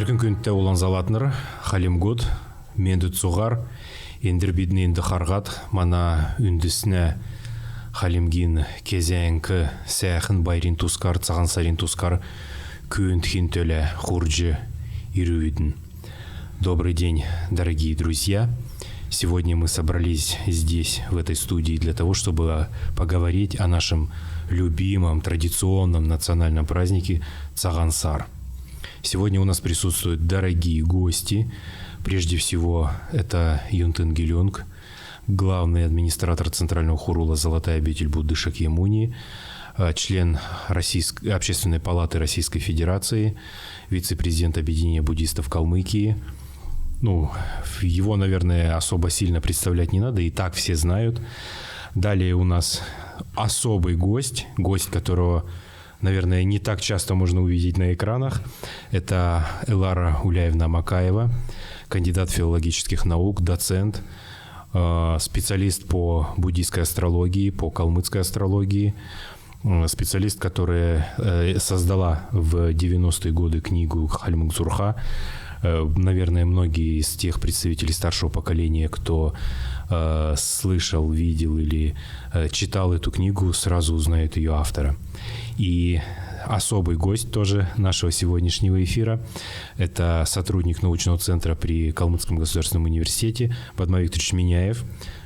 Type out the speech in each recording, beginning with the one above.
Түркін күнтті олан залатыныр, халим год, менді цуғар, ендір бедіне енді қарғат, мана үндісіне халимгин кезеңкі сәйхін байрин тускар, цаған сарин тускар, күнт хинтөлі хурджи ирюидін. Добрый день, дорогие друзья. Сегодня мы собрались здесь, в этой студии, для того, чтобы поговорить о нашем любимом, традиционном национальном празднике Цагансар. Сегодня у нас присутствуют дорогие гости. Прежде всего, это Юнтын Гелюнг, главный администратор Центрального хурула «Золотая обитель Будды Шакьямуни», член Общественной палаты Российской Федерации, вице-президент Объединения буддистов Калмыкии. Его, наверное, особо сильно представлять не надо, и так все знают. Далее у нас особый гость, которого, наверное, не так часто можно увидеть на экранах. Это Элара Уляевна Макаева, кандидат филологических наук, доцент, специалист по буддийской астрологии, по калмыцкой астрологии, специалист, которая создала в 90-е годы книгу «Хальмык Зурха». Наверное, многие из тех представителей старшего поколения, кто слышал, видел или читал эту книгу, сразу узнают ее автора. И особый гость тоже нашего сегодняшнего эфира – это сотрудник научного центра при Калмыцком государственном университете Падма Викторович Миняев.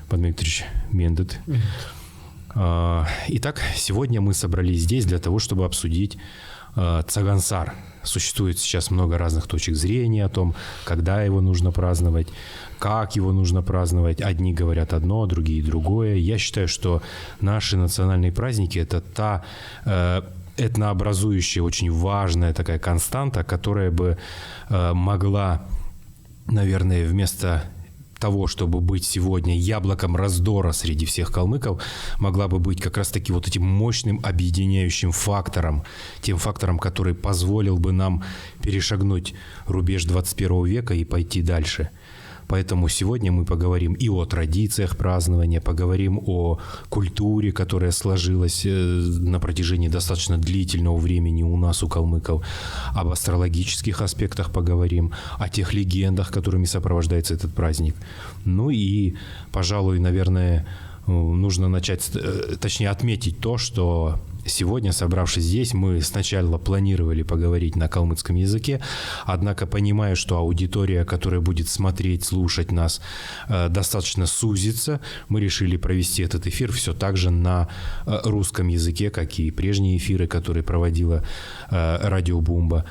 Падма Викторович Мендет. Итак, сегодня мы собрались здесь для того, чтобы обсудить Цагансар. Существует сейчас много разных точек зрения о том, когда его нужно праздновать, как его нужно праздновать. Одни говорят одно, другие другое. Я считаю, что наши национальные праздники – это та этнообразующая, очень важная такая константа, которая бы могла, наверное, вместо того, чтобы быть сегодня яблоком раздора среди всех калмыков, могла бы быть как раз-таки вот этим мощным объединяющим фактором, тем фактором, который позволил бы нам перешагнуть рубеж 21 века и пойти дальше. Поэтому сегодня мы поговорим и о традициях празднования, поговорим о культуре, которая сложилась на протяжении достаточно длительного времени у нас, у калмыков, об астрологических аспектах поговорим, о тех легендах, которыми сопровождается этот праздник. И, пожалуй, наверное, нужно начать, точнее, отметить то, что сегодня, собравшись здесь, мы сначала планировали поговорить на калмыцком языке, однако, понимая, что аудитория, которая будет смотреть, слушать нас, достаточно сузится, мы решили провести этот эфир все так же на русском языке, как и прежние эфиры, которые проводила Радио Бумба.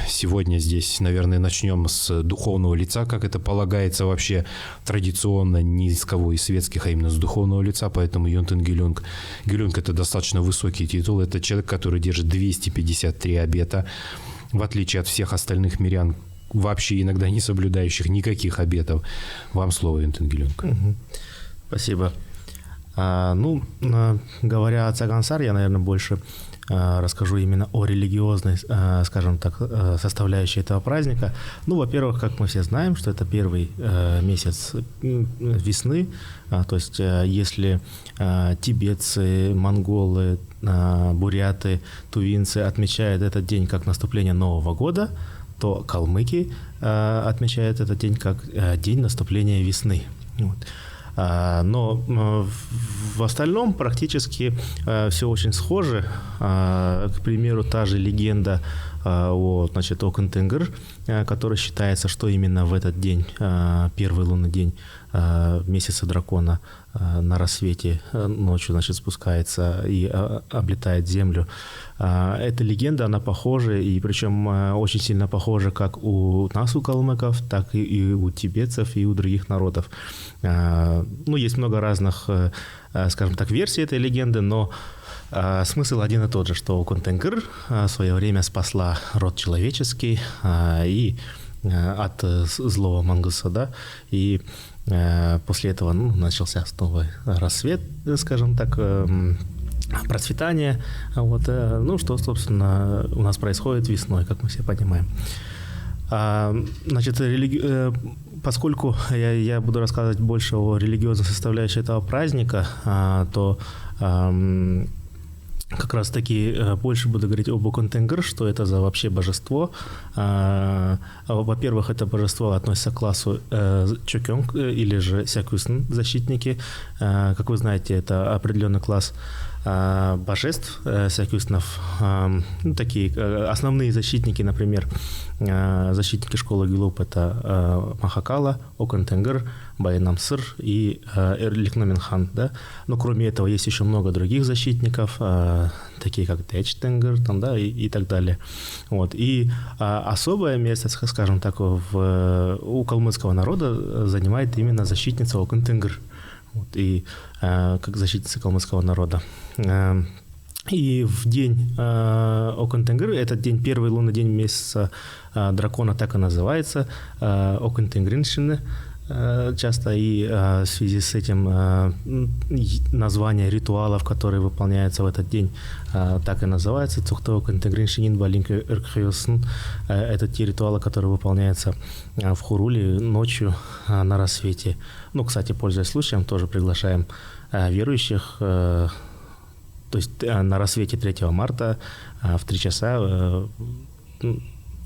Сегодня здесь, наверное, начнем с духовного лица, как это полагается вообще традиционно, не с кого из светских, а именно с духовного лица, поэтому Юнтын Гелюнг. Гелюнг – это достаточно высокий титул, это человек, который держит 253 обета, в отличие от всех остальных мирян, вообще иногда не соблюдающих никаких обетов. Вам слово, Юнтын Гелюнг. Спасибо. Говоря о Цагансар, я, наверное, больше расскажу именно о религиозной, скажем так, составляющей этого праздника. Во-первых, как мы все знаем, что это первый месяц весны, то есть если тибетцы, монголы, буряты, тувинцы отмечают этот день как наступление Нового года, то калмыки отмечают этот день как день наступления весны. Но в остальном практически все очень схоже. К примеру, та же легенда о Кунтынгыр, который считается, что именно в этот день, первый лунный день месяца дракона, на рассвете ночью, спускается и облетает землю. Эта легенда, она похожа, и причем очень сильно похожа как у нас, у калмыков, так и у тибетцев, и у других народов. Есть много разных, скажем так, версий этой легенды, но смысл один и тот же, что Кунтынгыр в свое время спасла род человеческий и от злого Мангуса, и после этого начался снова рассвет, скажем так, процветание, что, собственно, у нас происходит весной, как мы все понимаем. Поскольку я буду рассказывать больше о религиозной составляющей этого праздника, то как раз таки больше буду говорить об Окон-Тенгр, что это за вообще божество. Во-первых, это божество относится к классу Чокёнг или же Сякюсн, защитники. Как вы знаете, это определенный класс божеств Сякюснов. Такие основные защитники, например, защитники школы Гилуп — это Махакала, Окон-Тенгр, Байнамсыр и Эрликноменхан. Да? Но кроме этого есть еще много других защитников, такие как Тэч-Тенгр там, да, и так далее. Вот. И особое место, скажем так, у калмыцкого народа занимает именно защитница Окон-Тенгр. Вот, и как защитница калмыцкого народа. И в день Окон-Тенгр, этот день, первый лунный день месяца дракона, так и называется, Окон-Тенгриншины часто, и в связи с этим название ритуалов, которые выполняются в этот день, так и называется Цухто Окон-Тенгриншинин Балинк Эркхёсн. Это те ритуалы, которые выполняются в Хуруле ночью на рассвете. Ну, кстати, пользуясь случаем, тоже приглашаем верующих, то есть на рассвете 3 марта в 3 часа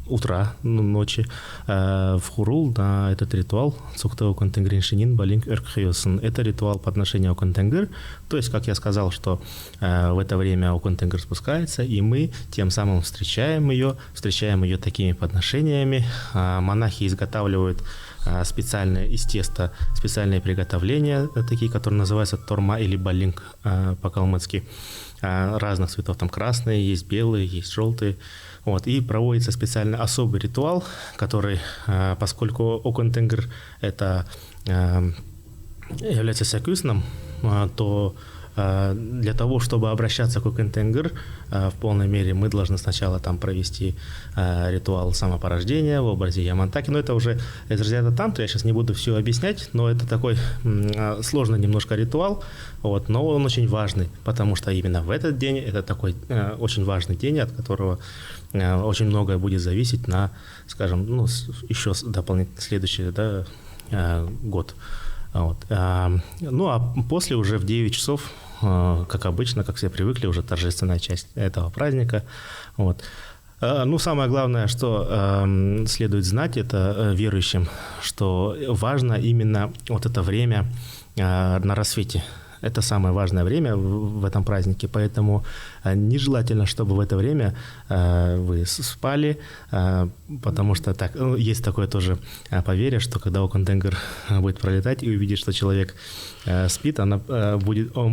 утра, ночи, в Хурул на этот ритуал Цухто Окон-Тенгриншинин Балинк Эркхёсн. Это ритуал подношения Окон-Тенгр. То есть, как я сказал, что в это время Окон-Тенгр спускается, и мы тем самым встречаем ее такими подношениями. Монахи изготавливают специальные из теста, специальные приготовления, такие, которые называются торма или балинг по-калмыцки, разных цветов, там красные, есть белые, есть желтые. Вот, и проводится специально особый ритуал, который, поскольку Окон-Тенгр это является сякюсном, то для того, чтобы обращаться к Окон-Тенгр в полной мере, мы должны сначала там провести ритуал самопорождения в образе Ямантаки. Но это уже из разряда тантры, я сейчас не буду все объяснять, но это такой сложный немножко ритуал, вот, но он очень важный, потому что именно в этот день, это такой очень важный день, от которого очень многое будет зависеть на, скажем, ну, еще дополнительно следующий, да, год. Вот. Ну, а после уже в 9 часов, как обычно, как все привыкли, уже торжественная часть этого праздника. Вот. Ну, самое главное, что следует знать, это верующим, что важно именно вот это время на рассвете. Это самое важное время в этом празднике, поэтому нежелательно, чтобы в это время вы спали, потому что так, есть такое тоже поверье, что когда Окон-Тенгр будет пролетать и увидит, что человек спит, он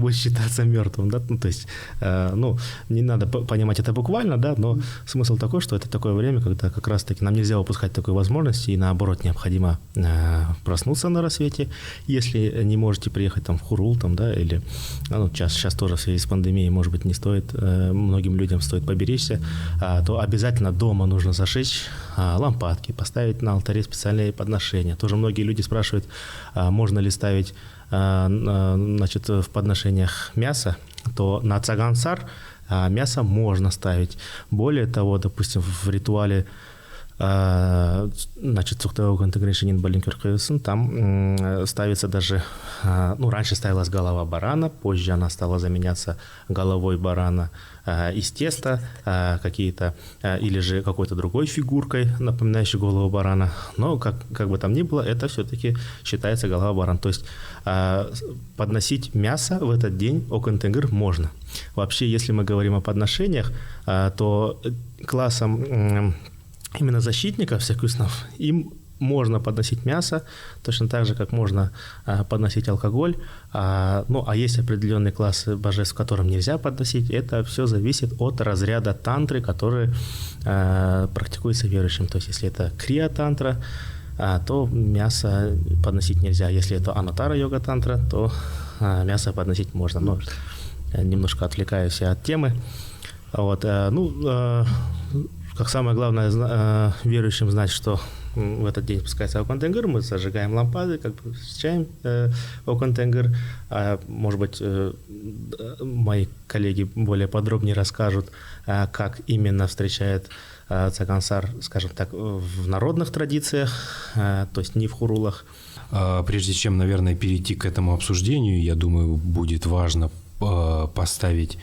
будет считаться мертвым, да, ну, то есть, ну, не надо понимать это буквально, да, но смысл такой, что это такое время, когда как раз-таки нам нельзя упускать такой возможности, и наоборот, необходимо проснуться на рассвете, если не можете приехать там в Хурул, там, да, или, ну, сейчас тоже в связи с пандемией, может быть, не стоит, многим людям стоит поберечься, то обязательно дома нужно зажечь лампадки, поставить на алтаре специальные подношения. Тоже многие люди спрашивают, можно ли ставить, значит, в подношениях мясо, то на цагансар мясо можно ставить. Более того, допустим, в ритуале, значит, Цухто Окон-Тенгриншинин Балинк Эркхёсн, там ставится даже, ну, раньше ставилась голова барана, позже она стала заменяться головой барана из теста, какие-то, или же какой-то другой фигуркой, напоминающей голову барана. Но как бы там ни было, это все-таки считается голова барана. То есть подносить мясо в этот день Окон-Тенгр можно. Вообще, если мы говорим о подношениях, то классом именно защитников сякюснов им можно подносить мясо, точно так же, как можно подносить алкоголь. Ну, а есть определенные классы божеств, которым нельзя подносить. Это все зависит от разряда тантры, который практикуется верующим. То есть, если это крия-тантра, то мясо подносить нельзя. Если это анатара йога-тантра, то мясо подносить можно. Но немножко отвлекаюсь от темы. Вот, ну, как самое главное верующим знать, что в этот день спускается Окон-Тенгр, мы зажигаем лампады, как бы встречаем Окон-Тенгр. Может быть, мои коллеги более подробнее расскажут, как именно встречает цагансар, скажем так, в народных традициях, то есть не в хурулах. Прежде чем, наверное, перейти к этому обсуждению, я думаю, будет важно поставить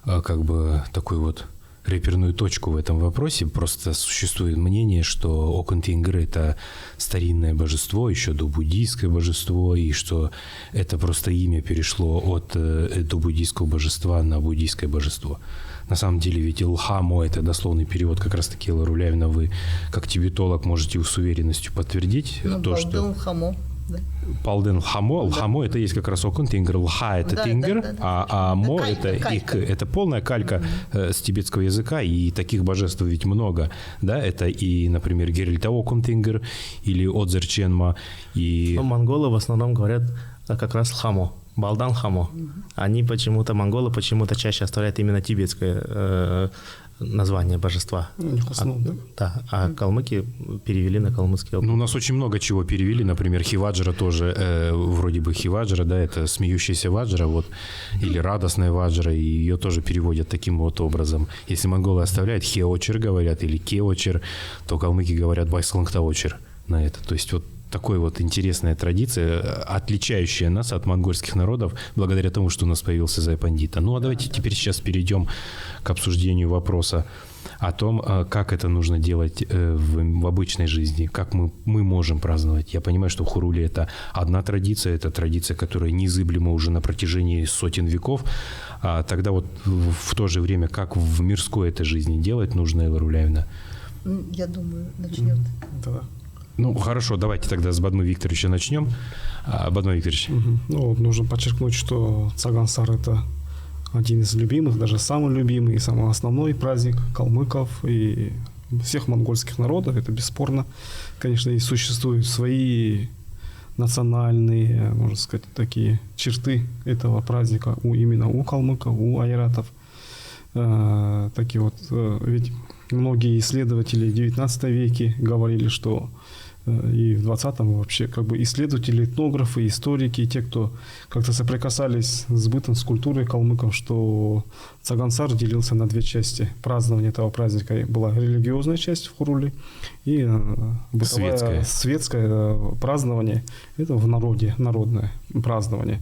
как бы такой вот реперную точку в этом вопросе. Просто существует мнение, что Окунтингр — это старинное божество, еще добуддийское божество, и что это просто имя перешло от добуддийского божества на буддийское божество. На самом деле ведь Лхамо — это дословный перевод, как раз-таки, Элла Руляевна, вы как тибетолог можете с уверенностью подтвердить то, что... Лхамо. Да. Палден Лхамо. Лхамо — это есть как раз Окунтингр. Лха — это Тингр, а Мо — это Ик. Это полная калька с тибетского языка, и таких божеств ведь много. Да? Это и, например, Герильта Окунтингр или Одзер Ченма. И... Монголы в основном говорят как раз Лхамо. Балдан Хамо. Они почему-то, монголы почему-то чаще оставляют именно тибетское название божества. А калмыки перевели на калмыцкий язык. Ну, у нас очень много чего перевели, например, Хиваджра тоже, вроде бы Хиваджра, да, это смеющаяся ваджра, вот, или радостная ваджра, и ее тоже переводят таким вот образом. Если монголы оставляют Хеочер, говорят, или Кеочер, то калмыки говорят Байслангтаочер на это. То есть вот такой вот интересная традиция, отличающая нас от монгольских народов, благодаря тому, что у нас появился Зай-Пандита. Ну, а давайте теперь сейчас перейдем к обсуждению вопроса о том, как это нужно делать в обычной жизни, как мы можем праздновать. Я понимаю, что в Хуруле это одна традиция, это традиция, которая незыблема уже на протяжении сотен веков. А тогда вот в то же время, как в мирской этой жизни делать нужно, Элла Руляевна? Я думаю, начнет. Да. Ну, хорошо, давайте тогда с Бадмы Викторовича начнем. Бадмы Викторович. Ну, нужно подчеркнуть, что Цагансар — это один из любимых, даже самый любимый и самый основной праздник калмыков и всех монгольских народов, это бесспорно. Конечно, и существуют свои национальные, можно сказать, такие черты этого праздника именно у калмыков, у айратов. Такие вот, ведь многие исследователи в XIX веке говорили, что и в 20-м вообще как бы исследователи, этнографы, историки, те, кто как-то соприкасались с бытом, с культурой калмыков, что Цагансар делился на две части. Празднование этого праздника была религиозная часть в Хуруле и бытовое, светское празднование. Это в народе, народное празднование.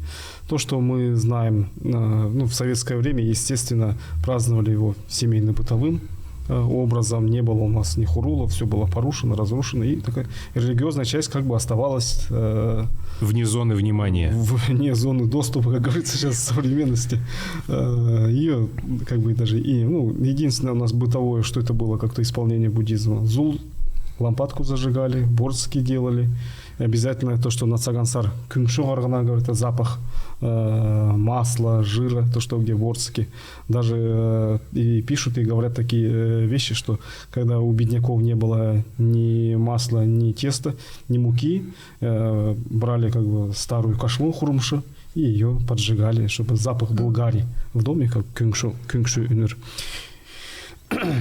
То, что мы знаем, в советское время, естественно, праздновали его семейно-бытовым образом, не было у нас ни хурула, все было порушено, разрушено, и такая религиозная часть как бы оставалась вне зоны внимания. Вне зоны доступа, как говорится сейчас в современности. Ее как бы даже единственное у нас бытовое, что это было как-то исполнение буддизма. Зул, лампадку зажигали, борцки делали. И обязательно то, что на Цагансар кюнгшу гаргана, говорит, это запах масла, жира, то, что где борцки. Даже и пишут, и говорят такие вещи, что когда у бедняков не было ни масла, ни теста, ни муки, брали как бы старую кашлу хурумшу и ее поджигали, чтобы запах был гари в доме, как кюнгшу юнер.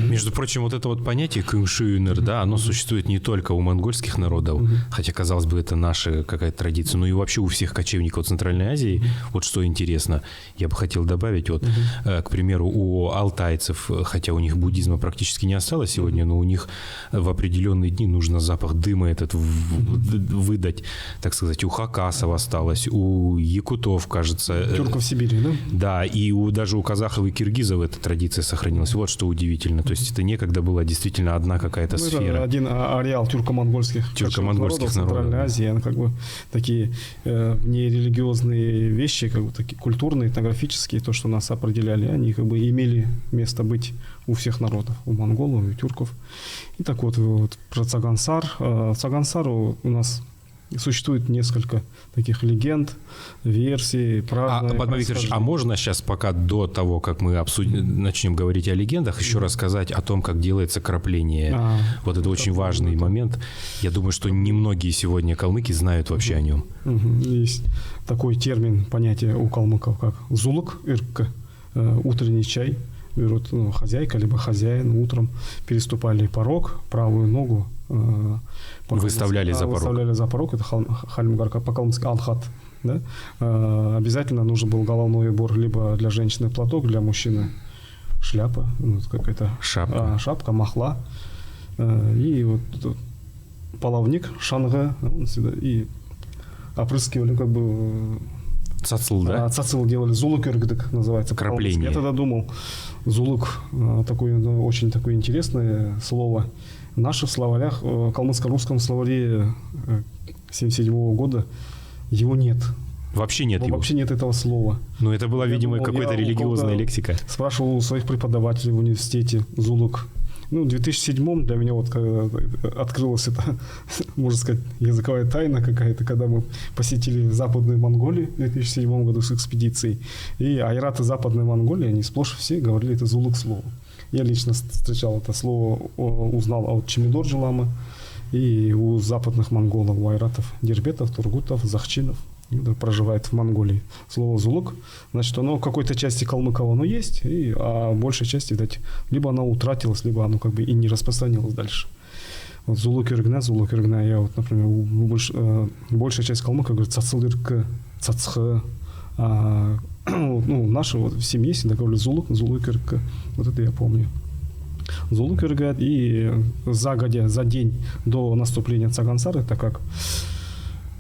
Между прочим, вот это вот понятие кюнгшуюнер, да, оно существует не только у монгольских народов, хотя, казалось бы, это наша какая-то традиция, но и вообще у всех кочевников Центральной Азии. Вот что интересно, я бы хотел добавить, вот, к примеру, у алтайцев, хотя у них буддизма практически не осталось сегодня, но у них в определенные дни нужно запах дыма этот выдать, так сказать, у хакасов осталось, у якутов, кажется. Тюрков в Сибири, да? Да, и даже у казахов и киргизов эта традиция сохранилась. Вот что удивительно. То есть это некогда была действительно одна какая-то сфера. Один ареал тюрко-монгольских народов Центральной Азии, как бы такие нерелигиозные вещи, как бы такие культурные, этнографические, то, что нас определяли, они как бы имели место быть у всех народов, у монголов, у тюрков. И так вот про Цагансар. Цагансару у нас существует несколько таких легенд, версий, празднований. Бадмы Викторович, а можно сейчас, пока до того, как мы начнем говорить о легендах, еще рассказать о том, как делается крапление? Вот это очень важный момент. Я думаю, что немногие сегодня калмыки знают вообще о нем. Есть такой термин, понятие у калмыков, как зулук, ирк, утренний чай. Берут хозяйка либо хозяин утром, переступали порог, правую ногу выставляли за порог. Выставляли за порог, это хальмгарка, по-калмыцки алхат. Да? Обязательно нужен был головной убор либо для женщины платок, для мужчины шляпа, какая-то шапка, махла. И вот половник, шанга, и опрыскивали как бы Цацл, да? Цацил делали, зулук юргдык называется. Крапление. Я тогда думал, зулук такое, очень такое интересное слово. В наших словарях, в калмыцко-русском словаре 1977 года его нет. Вообще нет его. Вообще нет этого слова. Ну, это была, видимо, какая-то религиозная лексика. Спрашивал у своих преподавателей в университете зулук. Ну, в 2007 для меня вот открылась эта, можно сказать, языковая тайна какая-то, когда мы посетили Западную Монголию в 2007 году с экспедицией. И айраты Западной Монголии, они сплошь все говорили это зулук слово. Я лично встречал это слово, узнал от Чемидор Джилама и у западных монголов, у айратов, дербетов, тургутов, захчинов, проживает в Монголии. Слово зулук, значит, оно в какой-то части калмыков оно есть, а в большей части, видать, либо оно утратилось, либо оно как бы и не распространилось дальше. Вот зулук юргна, я вот, например, большая часть калмыков говорит цацылыркы, цацхы, ну, наши вот в семье всегда говорили зулук юргка, вот это я помню. Зулук юргат, и за день до наступления Цагансары, так как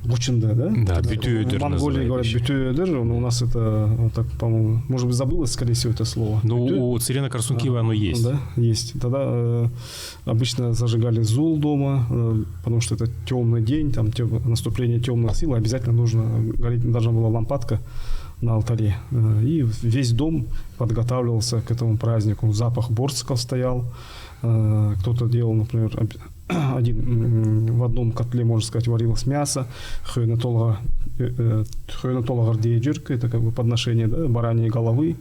Бучинда, да? Да, бютюэдер. В Монголии говорят бютюэдер, но у нас это, вот так, по-моему, может быть, забылось, скорее всего, это слово. Ну, у Цирена Карсункива оно есть. Да, есть. Тогда обычно зажигали зул дома, потому что это темный день, там наступление темных сил, обязательно должна была лампадка на алтаре. И весь дом подготавливался к этому празднику. Запах борциков стоял. Кто-то делал, например, в одном котле, можно сказать, варилось мясо, хойнатолагар дейджирка, это как бы подношение, да, бараньей головы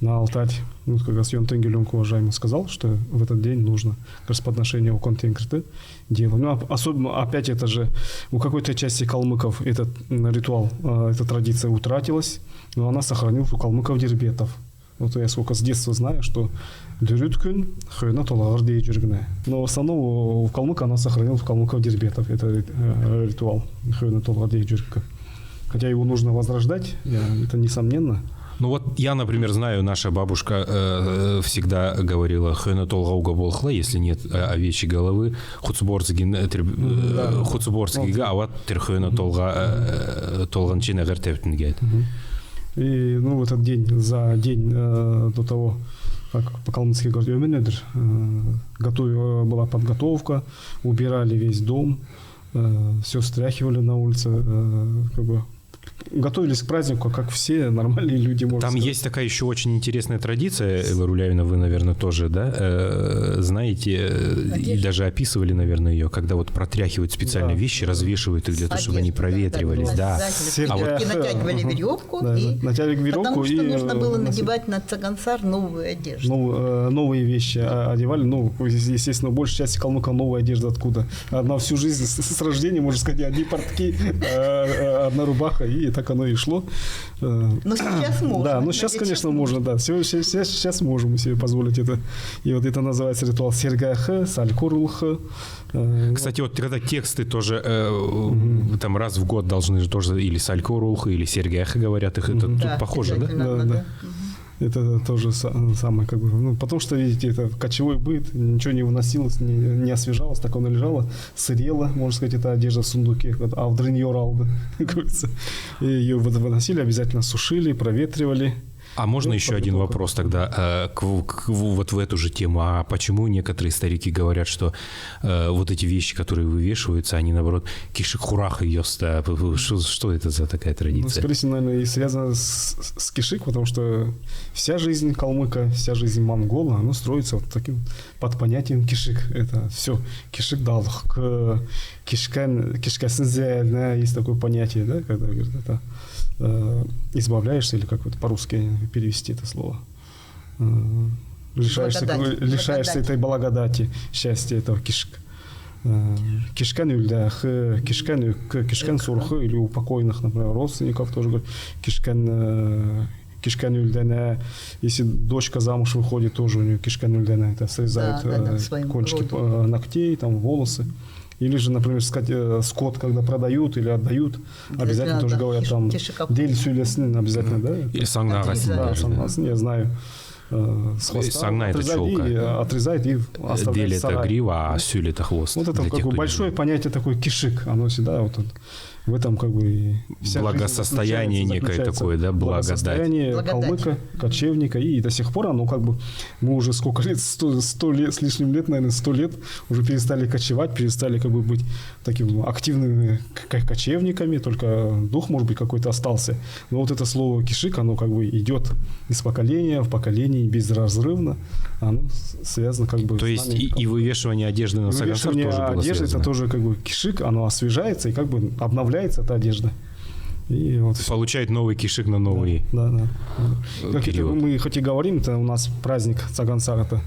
на алтарь. Ну, как раз Йон Тенгелюнг, уважаемый, сказал, что в этот день нужно как раз подношение у контенгрты делать. Ну, особенно, опять, это же у какой-то части калмыков этот ритуал, эта традиция утратилась, но она сохранилась у калмыков-дербетов. Вот я сколько с детства знаю, что дюрюткүн хойна толагар дейджиргне. Но в основном у калмыка она сохранилась у калмыков-дербетов. Это ритуал хойна толагар дейджиргка. Хотя его нужно возрождать, это несомненно. Ну вот я, например, знаю, наша бабушка всегда говорила хойна толгауга болхла, если нет овечьей головы, хуцборцгин а вот терхойна толганчина гертептингет. И, ну, в этот день, за день до того, как по-калмыцки говорят, ömenедер, была подготовка, убирали весь дом, все стряхивали на улице, как бы готовились к празднику, как все нормальные люди, можно Там сказать. есть такая еще очень интересная традиция, Варуляевна, вы, наверное, тоже, да, знаете, и даже описывали, наверное, ее, когда вот протряхивают специально вещи, развешивают их для того, чтобы они проветривались, да. И натягивали веревку, натягивали веревку, потому что нужно было надевать на цагансар новую одежду. Новые вещи одевали, ну, естественно, большая часть калмыка новая одежда откуда? Одна всю жизнь с рождения, можно сказать, одни портки, одна рубаха, и так оно и шло. Но сейчас можно. Да, но сейчас, конечно, можно, да. Сейчас можем себе позволить это. И вот это называется ритуал сергайха, салькурулха. Кстати, вот когда тексты тоже там раз в год должны же тоже или салькурулха, или сергайха говорят, их это тут похоже, да? Да. Это тоже самое, как бы, ну, потому что, видите, это кочевой быт, ничего не выносилось, не освежалось, так оно лежало, сырело, можно сказать, это одежда в сундуке, а в дрыньоралда, как говорится. И ее выносили, обязательно сушили, проветривали. А можно еще один вопрос тогда вот в эту же тему? А почему некоторые старики говорят, что вот эти вещи, которые вывешиваются, они, наоборот, кишик хураха йоста? Что это за такая традиция? Ну, скорее всего, наверное, и связано с кишик, потому что вся жизнь калмыка, вся жизнь монгола, она строится вот таким под понятием кишик. Это все кишик далх, кишкасынзе, да, есть такое понятие, да, когда говорят, это избавляешься, или как это по-русски перевести это слово, лишаешься этой благодати, счастья этого кишк. Кишкан юльдах, кишкан сурхы, или у покойных, например, родственников тоже говорят, кишкан юльдана, если дочка замуж выходит, тоже у нее кишкан юльдана, это срезают кончики ногтей, там волосы. Или же, например, скот, когда продают или отдают, обязательно тоже говорят там дель сюлесн, обязательно, да? Или сангнагасин. Да, сангнагасин, я знаю. С хвоста сангна это челка. Отрезает и оставляет дель в сарае. это грива, а сюль это хвост. Вот это как бы большое понятие такое кишик, оно всегда вот в этом как бы и вся Благосостояние жизнь некое заключается. такое, да, благодать. Благосостояние калмыка, кочевника, и до сих пор оно как бы, мы уже сколько лет, 100 лет с лишним лет, наверное, 100 лет уже перестали кочевать, перестали как бы быть такими активными кочевниками, только дух, может быть, какой-то остался. Но вот это слово кишик, оно как бы идет из поколения в поколение безразрывно, оно связано как бы То есть и вывешивание одежды на Сагансар тоже было одежды, связано? это тоже как бы кишик, оно освежается и как бы обновляется эта одежда. И вот всё. Получает новый кишик на новый Да. Как это период. мы хоть и говорим, это у нас праздник Цагансар, это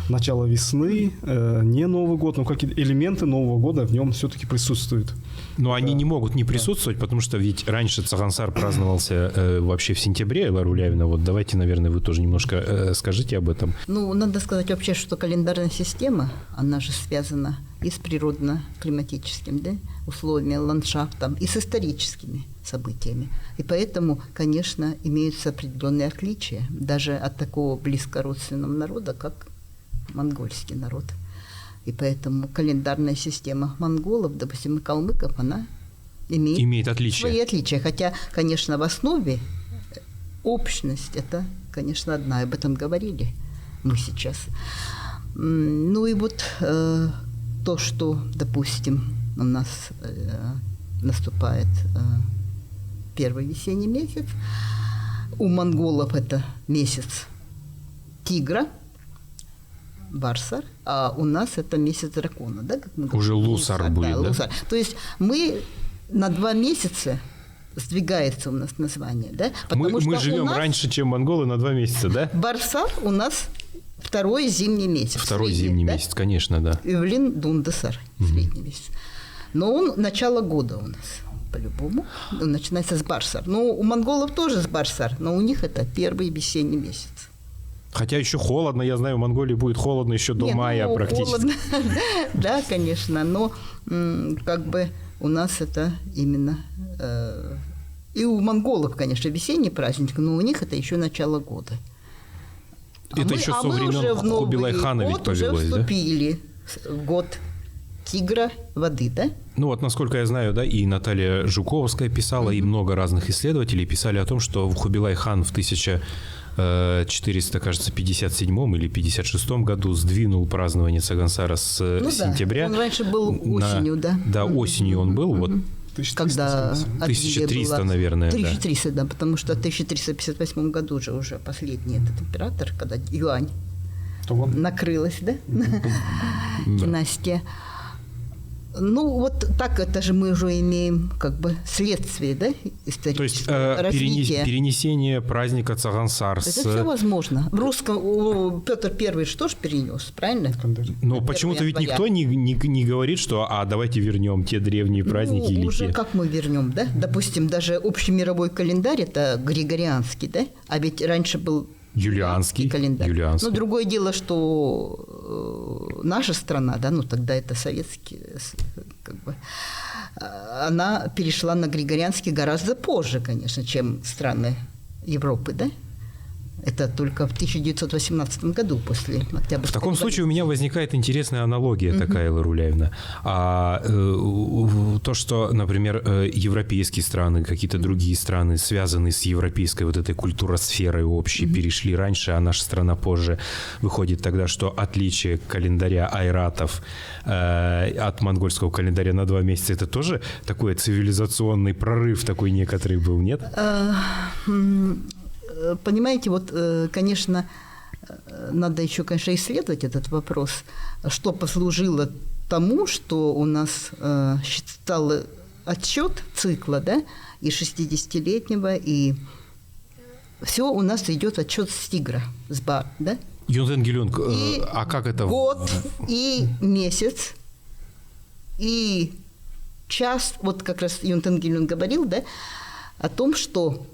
начало весны, не Новый год, но какие-то элементы Нового года в нем все-таки присутствуют. Но они не могут не присутствовать, потому что ведь раньше Цагансар праздновался вообще в сентябре, Лара Улявина. Вот давайте, наверное, вы тоже немножко скажите об этом. Ну, надо сказать вообще, что календарная система, она же связана и с природно-климатическими, да, условиями, ландшафтом, и с историческими событиями. И поэтому, конечно, имеются определенные отличия даже от такого близкородственного народа, как монгольский народ. И поэтому календарная система монголов, допустим, и калмыков, она имеет отличия. свои отличия. Хотя, конечно, в основе общность – это, конечно, одна. Об этом говорили мы сейчас. Ну и вот то, что, допустим, у нас наступает первый весенний месяц. У монголов это месяц тигра, Барсар, а у нас это месяц дракона, да? Как мы говорим? Уже Лусар будет, да? Лусар. То есть мы на 2 месяца сдвигается у нас название, да? Мы живем раньше, чем монголы, на 2 месяца, да? Барсар у нас второй зимний месяц. Второй зимний месяц, конечно, да. Ивлин Дундасар, средний месяц. Но он начало года у нас, по-любому. Он начинается с Барсар. Ну, у монголов тоже с Барсар, но у них это первый весенний месяц. Хотя еще холодно, я знаю, в Монголии будет холодно еще до мая практически. Холодно. Да, конечно, но как бы у нас это именно... И у монголов, конечно, весенний праздник, но у них это еще начало года. Это еще со времен Хубилай-хана ведь повелось, уже вступили в год тигра воды, да? Ну вот, насколько я знаю, да, и Наталья Жуковская писала, и много разных исследователей писали о том, что Хубилай-хан в 1457 или 56 году сдвинул празднование Цагансара с сентября. Он раньше был осенью, да? Да, осенью он был, вот. Когда 1300, наверное, 1300, да, потому что в 1358 году же уже последний этот император, когда Юань накрылась, да, династия. Ну, вот так это же мы уже имеем как бы следствие, да, историческое. То есть перенесение праздника Цагансар. Это все возможно. В русском Петр I что ж перенес, правильно? Но почему-то ведь никто не говорит, что давайте вернем те древние праздники. Ну, уже как мы вернем, да? Допустим, даже общемировой календарь – это григорианский, да? А ведь раньше был юлианский календарь. Но другое дело, что наша страна, да, ну тогда это советский, как бы, она перешла на григорианский гораздо позже, конечно, чем страны Европы, да? Это только в 1918 году после Октябрьской. В таком случае у меня возникает интересная аналогия такая, Лара Улявина. То, что, например, европейские страны, какие-то другие страны, связанные с европейской вот этой культуросферой общей, перешли раньше, а наша страна позже, выходит тогда, что отличие календаря айратов от монгольского календаря на 2 месяца, это тоже такой цивилизационный прорыв такой некоторый был, нет? Понимаете, вот, конечно, надо еще, конечно, исследовать этот вопрос, что послужило тому, что у нас стал отсчет цикла, да, и 60-летнего, и все у нас идет отсчет с тигра, с бар, да? Юнтен-Гелюнг, а как это? Год, и месяц, и час, вот как раз Юнтен-Гелюнг говорил, да, о том, что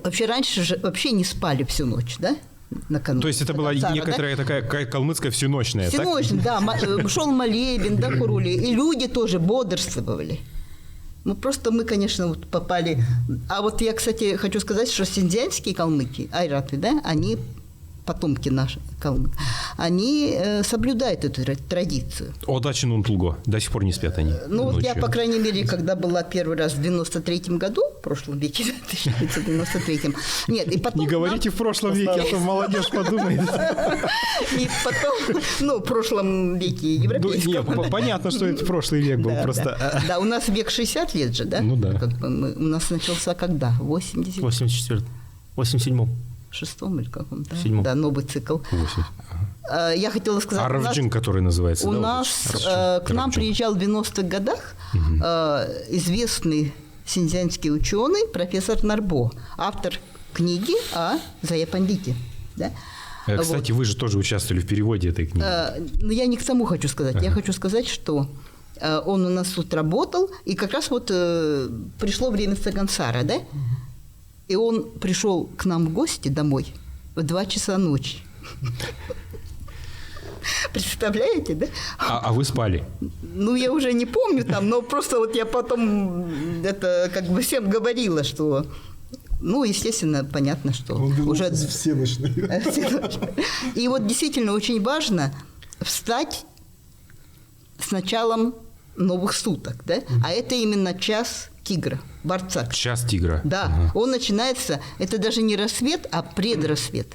вообще раньше же вообще не спали всю ночь, да? Накануне. То есть это была некоторая такая калмыцкая всеночная, так? Всеночная, да. Шел молебен, да, курули. И люди тоже бодрствовали. Ну, просто мы, конечно, вот попали... А вот я, кстати, хочу сказать, что синдзянские калмыки, айраты, да, они потомки наши, калмык, они соблюдают эту традицию. Одачин Унтулго. До сих пор не спят они. Ну, вот я, ночью. по крайней мере, когда была первый раз в 93-м году, в прошлом веке, 1993-м, нет, и потом... Не говорите в прошлом веке, а то молодежь подумает. И потом, ну, в прошлом веке европейском. Нет, понятно, что это прошлый век был, Да, просто... да. Да, у нас век 60 лет же, да? Ну да. Как бы у нас начался когда? 84-м. 87-м. шестом или каком-то? Седьмом. Да, новый цикл. 8. Я хотела сказать... Аравджин, который называется. У да, нас вот, к нам Аравджин. приезжал в 90-х годах известный синьцзянский ученый, профессор Нарбо, автор книги о Зая-Пандите. Да? Кстати, вы же тоже участвовали в переводе этой книги. Но я не к тому хочу сказать. Я хочу сказать, что он у нас тут работал, и как раз вот пришло время Цагансара, да? И он пришел к нам в гости домой в 2 часа ночи. Представляете, да? А вы спали? Ну, я уже не помню там, но просто вот я потом это как бы всем говорила, что... Ну, естественно, понятно, что уже... Все ночные. И вот действительно очень важно встать с началом новых суток, да? А это именно час тигра, борца. Час тигра. Да, он начинается, это даже не рассвет, а предрассвет.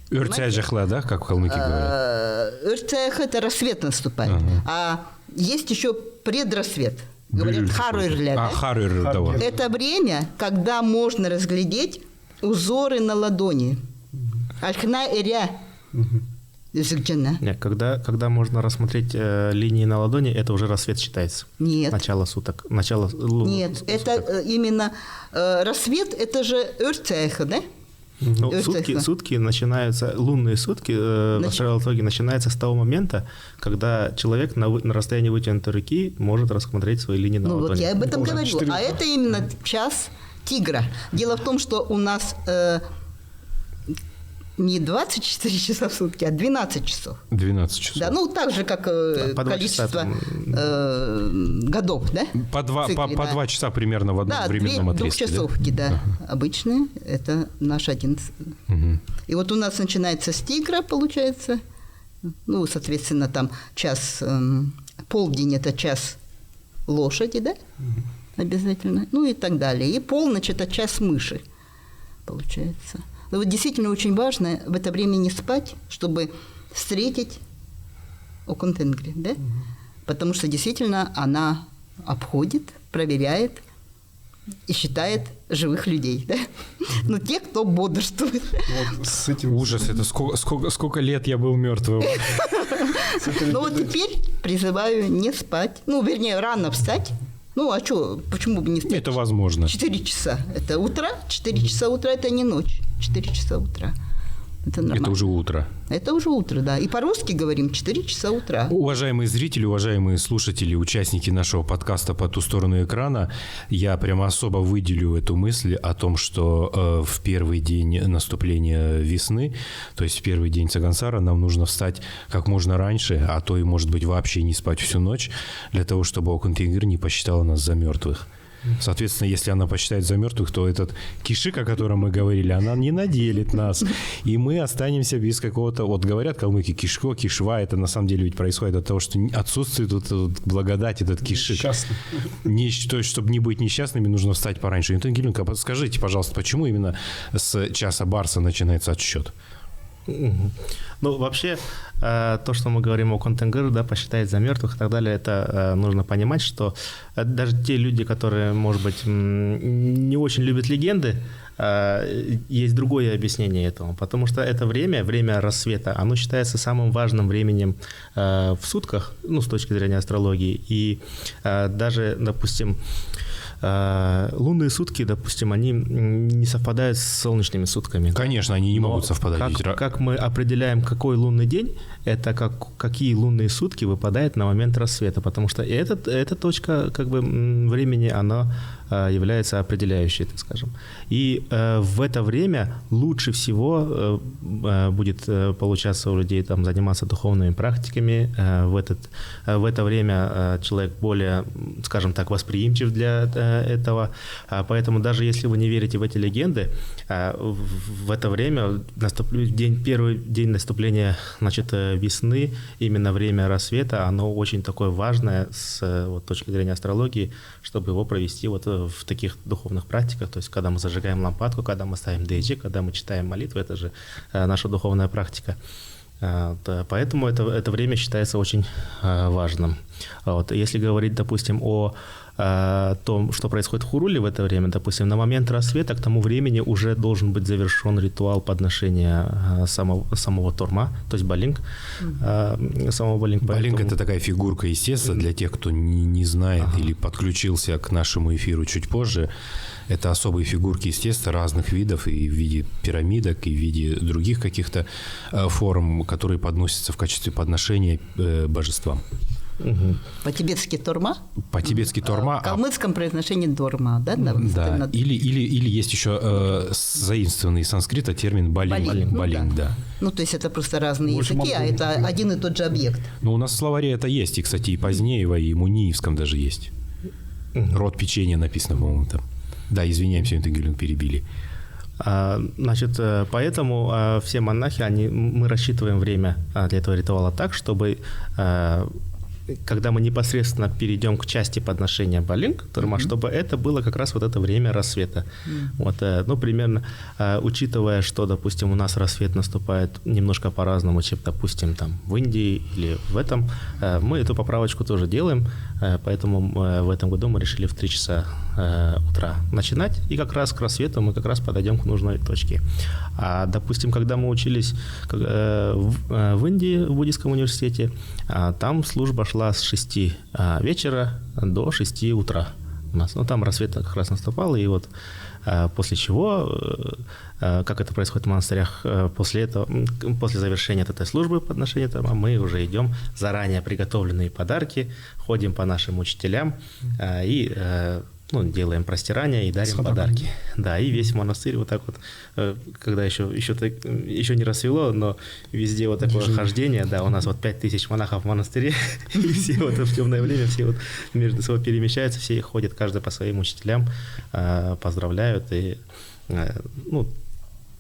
Өртяжахла, да, как в калмыке говорят? Өртях – это рассвет наступает. А есть еще предрассвет. Говорят, харырля, да? харыр, да. вот. Это время, когда можно разглядеть узоры на ладони. Альхна эря. Нет, когда можно рассмотреть линии на ладони, это уже рассвет считается. Нет. Начало суток. Начало Нет, это именно рассвет, это же Өрцеха, да? Ну, сутки начинаются, лунные сутки в астрологии начинаются с того момента, когда человек на расстоянии вытянутой руки может рассмотреть свои линии на ладони. Ну вот я об этом говорю. А это именно час тигра. Дело в том, что у нас не 24 часа в сутки, а 12 часов. 12 часов. Да, ну так же, как количество годов, да? По 2 часа примерно в одном временном отрезке. Да, двухчасовки, да. Обычные, это наш 11. И вот у нас начинается с тигра, получается, ну, соответственно, там час, полдень – это час лошади, да, обязательно, ну и так далее. И полночь – это час мыши, получается. Но вот действительно очень важно в это время не спать, чтобы встретить Окунтенгри, да? Потому что действительно она обходит, проверяет и считает живых людей, да? Ну, те, кто бодрствует. Вот с этим... Ужас, это сколько лет я был мертвым. Ну, вот теперь призываю не спать. Ну, вернее, рано встать. Ну, а что, почему бы не встать? Это возможно. 4 часа – это утро, 4 часа утра – это не ночь, 4 часа утра. Это нормально. Это уже утро. Это уже утро, да. И по-русски говорим 4 часа утра. Уважаемые зрители, уважаемые слушатели, участники нашего подкаста «По ту сторону экрана», я прямо особо выделю эту мысль о том, что в первый день наступления весны, то есть в первый день Цагансара, нам нужно встать как можно раньше, а то и, может быть, вообще не спать всю ночь, для того, чтобы Окунтенгир не посчитала нас за мертвых. Соответственно, если она посчитает за мертвых, то этот кишик, о котором мы говорили, она не наделит нас. И мы останемся без какого-то... Вот говорят калмыки, кишко, кишва, это на самом деле ведь происходит от того, что отсутствует вот благодать, этот кишик. То есть, чтобы не быть несчастными, нужно встать пораньше. Антон Геленко, подскажите, пожалуйста, почему именно с часа барса начинается отсчет? Ну, вообще, то, что мы говорим о Окунтенгир, да, посчитать за мертвых и так далее, это нужно понимать, что даже те люди, которые, может быть, не очень любят легенды, есть другое объяснение этому, потому что это время рассвета, оно считается самым важным временем в сутках, ну, с точки зрения астрологии, и даже, допустим, лунные сутки, допустим, они не совпадают с солнечными сутками. Конечно, они не могут совпадать. Как мы определяем, какой лунный день, это какие лунные сутки выпадают на момент рассвета, потому что эта точка как бы времени, она является определяющей, так скажем. И в это время лучше всего будет получаться у людей там, заниматься духовными практиками. В это время человек более, скажем так, восприимчив для этого. Поэтому даже если вы не верите в эти легенды, в это время первый день наступления, значит, весны, именно время рассвета, оно очень такое важное с точки зрения астрологии, чтобы его провести в таких духовных практиках, то есть когда мы зажигаем лампадку, когда мы ставим дейджи, когда мы читаем молитвы, это же наша духовная практика. Поэтому это время считается очень важным. Если говорить, допустим, о том, что происходит в Хуруле в это время, допустим, на момент рассвета, к тому времени уже должен быть завершен ритуал подношения самого Торма, то есть Балинг, самого Балинг. Балинг – это такая фигурка естества, для тех, кто не знает или подключился к нашему эфиру чуть позже. Это особые фигурки естества разных видов, и в виде пирамидок, и в виде других каких-то форм, которые подносятся в качестве подношения божествам. По-тибетски Торма? По-тибетски Торма. В калмыцком произношении Дорма, да? Да. Или есть еще заимствованный из санскрита термин балинг. Балинг, да. Ну, то есть это просто разные языки, а это один и тот же объект. Ну, у нас в словаре это есть, и, кстати, и Позднеево, и Муниевском даже есть. Род печенья написано, по-моему, там. Да, извиняемся, Юнтенгелюн, перебили. Значит, поэтому все монахи, мы рассчитываем время для этого ритуала так, чтобы когда мы непосредственно перейдем к части подношения Балинг, чтобы это было как раз это время рассвета. Примерно, учитывая, что, допустим, у нас рассвет наступает немножко по-разному, чем, допустим, там в Индии или в этом, мы эту поправочку тоже делаем, поэтому в этом году мы решили в 3 часа утра начинать, и как раз к рассвету мы как раз подойдем к нужной точке. А, допустим, когда мы учились в Индии, в буддийском университете, там служба шла с 6 вечера до 6 утра у нас. Там рассвет как раз наступал, и после чего, как это происходит в монастырях, после завершения этой службы подношения, мы уже идем заранее приготовленные подарки, ходим по нашим учителям и делаем простирания и дарим подарки. Да, и весь монастырь когда еще не рассвело, но везде такое хождение, да, у нас 5000 монахов в монастыре, и все в темное время, все между собой перемещаются, все ходят, каждый по своим учителям, поздравляют, и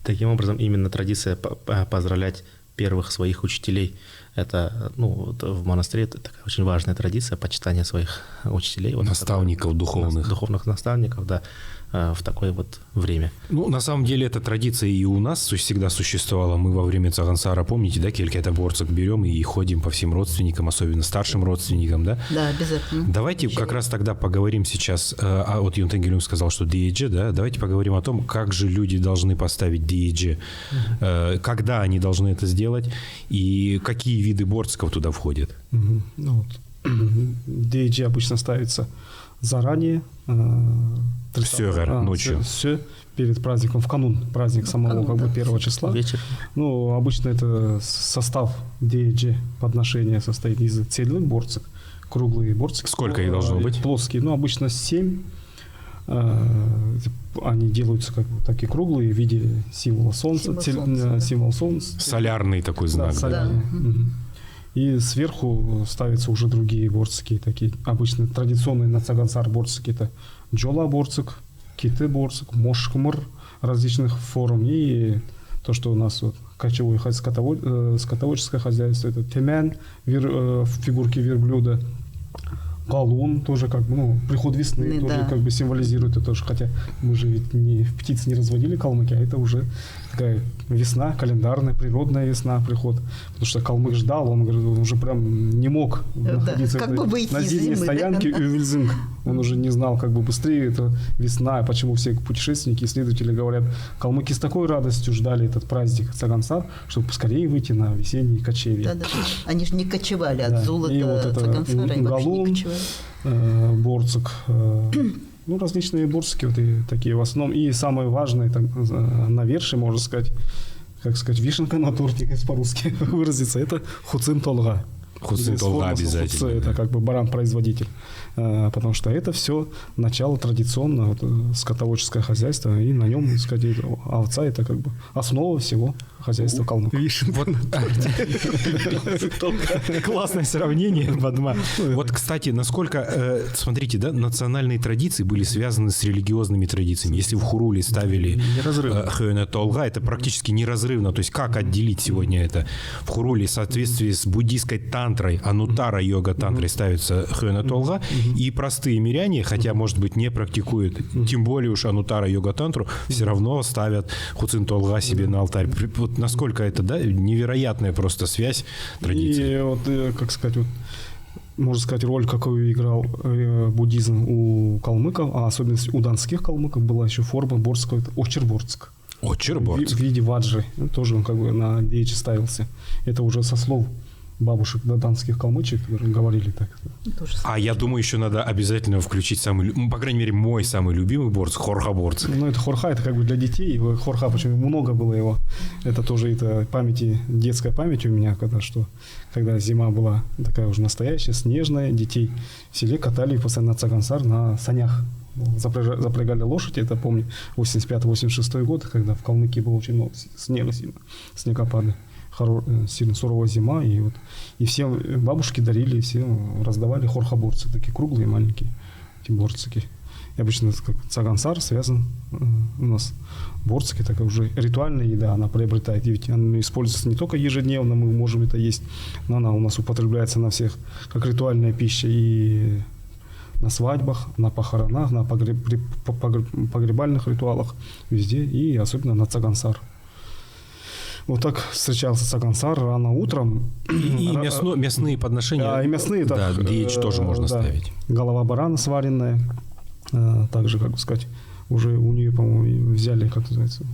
таким образом именно традиция поздравлять первых своих учителей. Это, в монастыре это такая очень важная традиция почитания своих учителей. Наставников духовных. Духовных наставников, да, в такое время. На самом деле эта традиция и у нас всегда существовала. Мы во время Цагансара, помните, да, келькета борцок берем и ходим по всем родственникам, особенно старшим родственникам, да? Да, обязательно. Давайте как раз тогда поговорим сейчас, Юнтенгелюн сказал, что диеджи, да, давайте поговорим о том, как же люди должны поставить диеджи, когда они должны это сделать, и какие виды борцков туда входят. Диеджи обычно ставится заранее, ночью. Все перед праздником, в канун праздника самого 1 числа. Вечер. Обычно это состав диеджи подношения состоит из цельных борцек, круглые борцки. Сколько их должно быть? Плоские, обычно 7. Они делаются такие круглые в виде символа солнца. Символ солнца. Солярный такой знак. Да, солярный. И сверху ставятся уже другие борцики, такие обычно традиционные на Цагансар борцики. Это джола борцик, киты борцик, мошкмыр различных форм. И то, что у нас кочевое скотоводческое хозяйство, это темен, фигурки верблюда, галун, тоже приход весны, тоже символизирует это тоже. Хотя мы же ведь птиц не разводили калмыки, а это уже такая весна, календарная, природная весна, приход. Потому что калмык ждал, он уже прям не мог находиться на зимней стоянке Увельзинг. Он уже не знал, быстрее это весна, почему все путешественники, исследователи говорят, калмыки с такой радостью ждали этот праздник Цагансар, чтобы поскорее выйти на весенние кочевья. Да. Они же не кочевали от золота Цагансара, и вообще не кочевали. Борцик, различные борцики такие в основном. И самое важное, навершие, можно сказать, вишенка на торте, если по-русски выразиться, это хуцин толга. Хуцин Толга обязательно. Это как бы баран-производитель. Потому что это все начало традиционно скотоводческое хозяйство, и на нем, сказать, овца это как бы основа всего хозяйства калмыков. Классное сравнение, Бадма. Вот, кстати, насколько, смотрите, да, национальные традиции были связаны с религиозными традициями. Если в Хуруле ставили Хёйна Толга, это практически неразрывно. То есть как отделить сегодня это? В Хуруле в соответствии с буддийской тантрой, анутара йога-тантрой ставится Хёйна Толга, и простые миряне, хотя, может быть, не практикуют, тем более уж анутара йога-тантру, все равно ставят Хуцин Толга себе на алтарь. Вот насколько это, да, невероятная просто связь традиций. И вот, как сказать, вот, можно сказать, роль, какую играл буддизм у калмыков, а особенно у донских калмыков была еще форма борского, это очерборцк. Очерборцк. В виде ваджры. Тоже он как бы на дейче ставился. Это уже со слов бабушек донских калмычек, которые говорили так. А я думаю, еще надо обязательно включить самый, по крайней мере, мой самый любимый борц, хорха-борц. Ну, это хорха, это как бы для детей. Хорха, почему много было его. Это тоже это памяти, детская память у меня, когда зима была такая уже настоящая, снежная, детей в селе катали постоянно на Цагансар на санях. Запрягали лошади, это помню, 85-86 год, когда в Калмыкии было очень много снега, снегопады. Сильно суровая зима, и все бабушки дарили, все раздавали хорха-борцы, такие круглые, маленькие, эти борцики. И обычно как цагансар связан у нас борцики, такая уже ритуальная еда, она приобретает, ведь она используется не только ежедневно, мы можем это есть, но она у нас употребляется на всех, как ритуальная пища, и на свадьбах, на похоронах, на погребальных ритуалах, везде, и особенно на цагансар. Вот так встречался цагансар рано утром. И мясные подношения. Да, и мясные. Да, дейч тоже можно ставить. Голова барана сваренная. Также, как бы сказать, уже у нее, по-моему, взяли, как называется,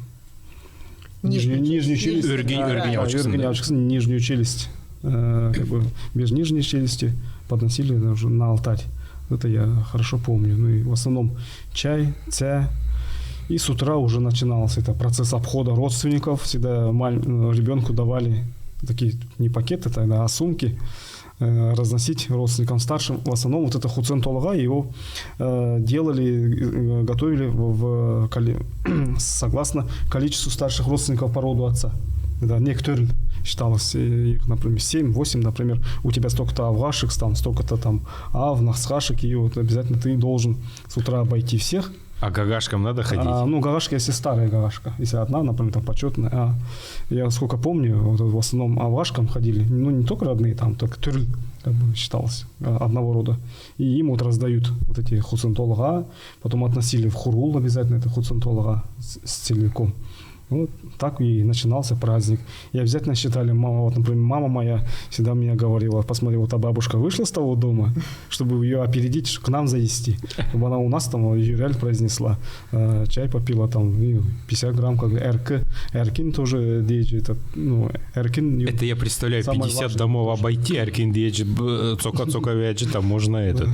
нижнюю челюсть. Нижнюю челюсть. Как бы без нижней челюсти подносили уже на алтарь. Это я хорошо помню. Ну и в основном чай, ця. И с утра уже начинался это процесс обхода родственников. Всегда ребенку давали такие не пакеты тогда, а сумки разносить родственникам старшим. В основном вот это Хуцин Толга, его делали, готовили согласно количеству старших родственников по роду отца. Да, некоторые считалось их, например, 7-8, например, у тебя столько-то авгашек, там столько-то там нахсхашек, и вот обязательно ты должен с утра обойти всех. А гагашкам надо ходить? Гагашка, если старая гагашка. Если одна, например, там почетная. Я сколько помню, вот, в основном авгашкам ходили. Ну, не только родные, там, только тюрль, как бы считалось, одного рода. И им вот раздают вот эти Хуцин Толга. Потом относили в Хурул обязательно, это Хуцин Толга с целиком. Вот так и начинался праздник. И обязательно считали, например, мама моя всегда мне говорила, посмотри, вот та бабушка вышла с того дома, чтобы ее опередить, к нам завести. Чтобы она у нас там ее реально произнесла. Чай попила там 50 грамм, как Эркин тоже дейджи. Это я представляю, 50 домов обойти, Эркин дейджи, цока-цока-вяджи, там можно этот.